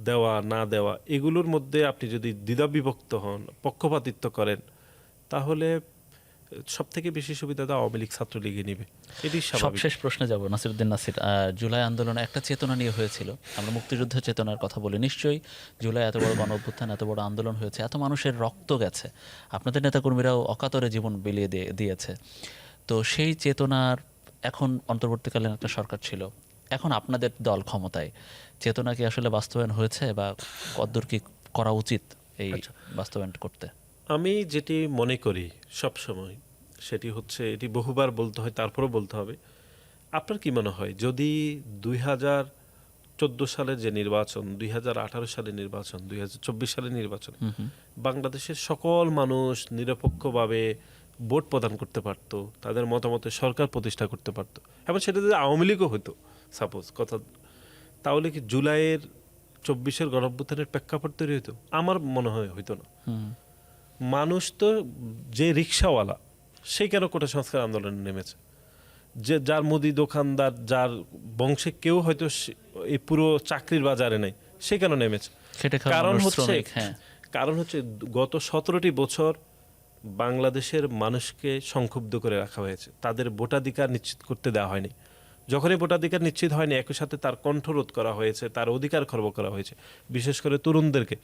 দেওয়া না দেওয়া এগুলোর মধ্যে আপনি যদি দ্বিধাবিভক্ত হন, পক্ষপাতিত্ব করেন, তাহলে সব থেকে বেশি সুবিধা তো আওয়ামী লীগ ছাত্রলীগে নিবে। এটি স্বাভাবিক। সবশেষ প্রশ্নে যাব নাসিরউদ্দিন নাসির। জুলাই আন্দোলনে একটা চেতনা নিয়ে হয়েছিল, আমরা মুক্তিযুদ্ধের চেতনার কথা বলি। নিশ্চয়ই জুলাই এত বড় গণ অভ্যুত্থান, এত বড় আন্দোলন হয়েছে, এত মানুষের রক্ত গেছে, আপনাদের নেতাকর্মীরাও অকাতরে জীবন বিলিয়ে দিয়েছে। তো সেই চেতনার এখন অন্তর্বর্তীকালীন একটা সরকার ছিল, এখন আপনাদের দল ক্ষমতায়, চেতনা কি আসলে বাস্তবায়ন হয়েছে বা কতদূর কি করা উচিত এই বাস্তবায়ন করতে? আমি যেটি মনে করি সব সময় সেটি হচ্ছে, এটি বহুবার বলতে হয়, তারপরও বলতে হবে। আপনার কি মনে হয় যদি 2014 সালের যে নির্বাচন, 2018 সালের নির্বাচন, 2024 সালের নির্বাচন, বাংলাদেশের সকল মানুষ নিরপেক্ষভাবে ভোট প্রদান করতে পারত, তাদের মতামতে সরকার প্রতিষ্ঠা করতে পারত, এবং সেটা যদি আওয়ামী লীগও হতো সাপোজ কথা, তাহলে কি জুলাইয়ের 24-এর গণঅভ্যুত্থানের প্রেক্ষাপট তৈরি হতো? আমার মনে হয় হইতো না। মানুষ তো, যে রিক্সাওয়ালা সেই কেন কোটা সংস্কার আন্দোলনে নেমেছে, যে যার মুদি দোকানদার, যার বংশে কেউ হয়তো এই পুরো চাকরির বাজারে নেই, সে কেন নেমেছে? কারণ হচ্ছে গত 17টি বছর বাংলাদেশের মানুষকে সংক্ষুব্ধ করে রাখা হয়েছে, তাদের ভোটাধিকার নিশ্চিত করতে দেওয়া হয়নি। যখনই ভোটাধিকার নিশ্চিত হয়নি, একই সাথে তার কণ্ঠরোধ করা হয়েছে, তার অধিকার খর্ব করা হয়েছে, বিশেষ করে তরুণদেরকে,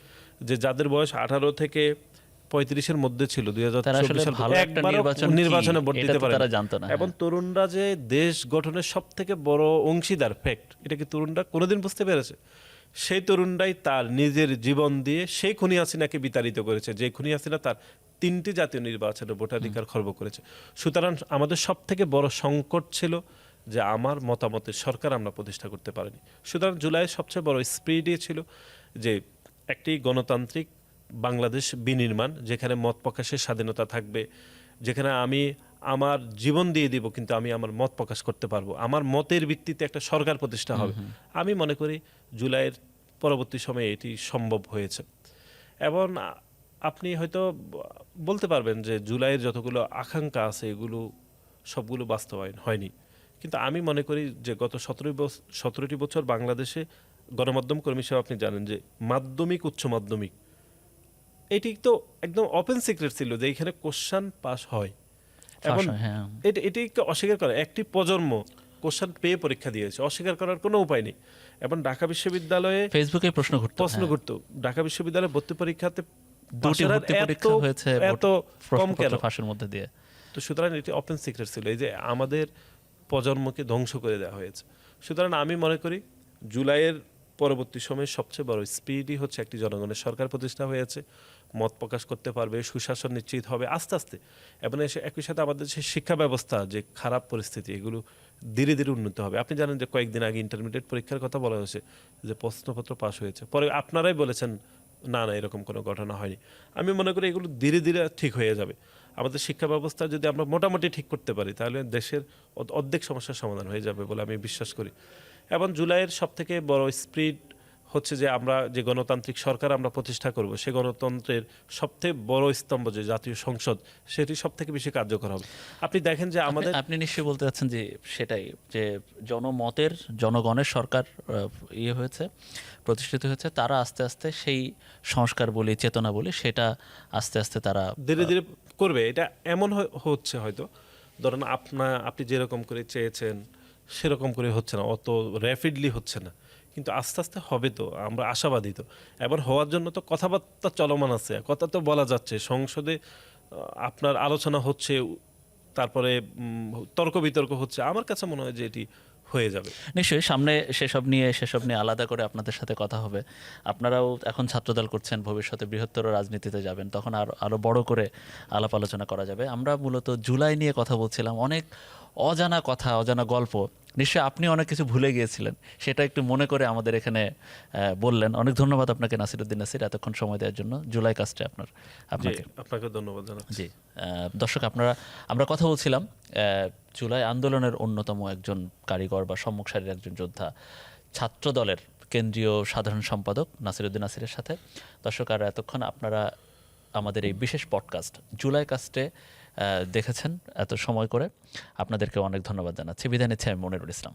যে যাদের বয়স 18 থেকে 35-এর মধ্যে ছিল 2024 সালে, নির্বাচনে ভোট দিতে পারে না। এবং তরুণরা যে দেশ গঠনের সব থেকে বড় অংশীদার, ফ্যাক্ট, এটা কি তরুণরা কোনোদিন বুঝতে পেরেছে? সেই তরুণরাই তার নিজের জীবন দিয়ে সেই খুনি হাসিনাকে বিতাড়িত করেছে, যে খুনি হাসিনা তার 3টি জাতীয় নির্বাচনে ভোটাধিকার খর্ব করেছে। সুতরাং আমাদের সব থেকে বড় সংকট ছিল যে আমার মতামতের সরকার আমরা প্রতিষ্ঠা করতে পারিনি। সুতরাং জুলাইয়ের সবচেয়ে বড় স্পিরিটই ছিল যে একটি গণতান্ত্রিক বাংলাদেশ বিনির্মাণ, যেখানে মত প্রকাশের স্বাধীনতা থাকবে, যেখানে আমি আমার জীবন দিয়ে দিব কিন্তু আমি আমার মত প্রকাশ করতে পারবো, আমার মতের ভিত্তিতে একটা সরকার প্রতিষ্ঠা হবে। আমি মনে করি জুলাইয়ের পরবর্তী সময়ে এটি সম্ভব হয়েছে। এবং আপনি হয়তো বলতে পারবেন যে জুলাইয়ের যতগুলো আকাঙ্ক্ষা আছে এগুলো সবগুলো বাস্তবায়ন হয়নি, কিন্তু আমি মনে করি যে গত 17টি বছর বাংলাদেশে গণমাধ্যম কর্মী হিসেবে আপনি জানেন যে মাধ্যমিক, উচ্চ মাধ্যমিক, এটি তো একদম ওপেন সিক্রেট ছিল যে এখানে কোশ্চেন পাস হয়, এবং এটি অস্বীকার করা, একটি প্রজন্ম কোশ্চেন পেয়ে পরীক্ষা দিয়েছে, অস্বীকার করার কোনো উপায় নেই। এবং ঢাকা বিশ্ববিদ্যালয়ে ফেসবুকে প্রশ্ন ঘুরতো ঢাকা বিশ্ববিদ্যালয়ে ভর্তি পরীক্ষাতে এত কম কেন ফাঁসের মধ্যে দিয়ে? তো সুতরাং এটি ওপেন সিক্রেট ছিল, এই যে আমাদের প্রজন্মকে ধ্বংস করে দেওয়া হয়েছে। সুতরাং আমি মনে করি জুলাইয়ের পরবর্তী সময়ে সবচেয়ে বড় স্পিডই হচ্ছে একটি জনগণের সরকার প্রতিষ্ঠা হয়েছে, মত প্রকাশ করতে পারবে, সুশাসন নিশ্চিত হবে আস্তে আস্তে, এবং একই সাথে আমাদের যে শিক্ষা ব্যবস্থা যে খারাপ পরিস্থিতি, এগুলো ধীরে ধীরে উন্নত হবে। আপনি জানেন যে কয়েকদিন আগে ইন্টারমিডিয়েট পরীক্ষার কথা বলা হয়েছে, যে প্রশ্নপত্র পাস হয়েছে, পরে আপনারাই বলেছেন না না এরকম কোনো ঘটনা হয়নি। আমি মনে করি এগুলো ধীরে ধীরে ঠিক হয়ে যাবে। আমাদের শিক্ষা ব্যবস্থা যদি আমরা মোটামুটি ঠিক করতে পারি, তাহলে দেশের অর্ধেক সমস্যার সমাধান হয়ে যাবে বলে আমি বিশ্বাস করি। এবং জুলাইয়ের সবথেকে বড় স্পিরিট হচ্ছে যে আমরা যে গণতান্ত্রিক সরকার আমরা প্রতিষ্ঠা করব, সেই গণতন্ত্রের সবথেকে বড় স্তম্ভ যে জাতীয় সংসদ, সেটি সবথেকে বেশি কার্যকর হবে। আপনি দেখেন যে আমাদের, আপনি নিশ্চয়ই বলতে চাচ্ছেন যে সেটাই, যে জনমতের, জনগণের সরকার হয়েছে, প্রতিষ্ঠিত হয়েছে, তারা আস্তে আস্তে সেই সংস্কার বলি, চেতনা বলি, সেটা আস্তে আস্তে তারা ধীরে ধীরে করবে। এটা এমন হচ্ছে হয়তো, ধরেন আপনি যেরকম করে চেয়েছেন সেরকম করে হচ্ছে না, অত র্যাপিডলি হচ্ছে না, কিন্তু আস্তে আস্তে হবে তো, আমরা আশাবাদী তো। এবার হওয়ার জন্য তো কথাবার্তা চলমান আছে, কথা তো বলা যাচ্ছে, সংসদে আপনার আলোচনা হচ্ছে, তারপরে তর্ক বিতর্ক হচ্ছে। আমার কাছে মনে হয় যে এটি হয়ে যাবে। নিশ্চয়ই সামনে সেসব নিয়ে আলাদা করে আপনাদের সাথে কথা হবে। আপনারাও এখন ছাত্রদল করছেন, ভবিষ্যতে বৃহত্তর রাজনীতিতে যাবেন, তখন আরও বড় করে আলাপ আলোচনা করা যাবে। আমরা মূলত জুলাই নিয়ে কথা বলছিলাম, অনেক অজানা কথা, অজানা গল্প। নিশ্চয়ই আপনি অনেক কিছু ভুলে গিয়েছিলেন, সেটা একটু মনে করে আমাদের এখানে বললেন। অনেক ধন্যবাদ আপনাকে নাসিরউদ্দিন নাসির, এতক্ষণ সময় দেওয়ার জন্য। জুলাই কাস্টে আপনাকে আপনাকে ধন্যবাদ জানাচ্ছি। জি দর্শক, আমরা কথা বলছিলাম জুলাই আন্দোলনের অন্যতম একজন কারিগর বা সম্মুখ সারির একজন যোদ্ধা, ছাত্র দলের কেন্দ্রীয় সাধারণ সম্পাদক নাসিরউদ্দিন নাসিরের সাথে। দর্শক, আর এতক্ষণ আপনারা আমাদের এই বিশেষ পডকাস্ট জুলাই কাস্টে দেখেছেন এত সময় করে, আপনাদেরকে অনেক ধন্যবাদ জানাচ্ছি। বিদায় নিচ্ছি আমি মনিরুল ইসলাম।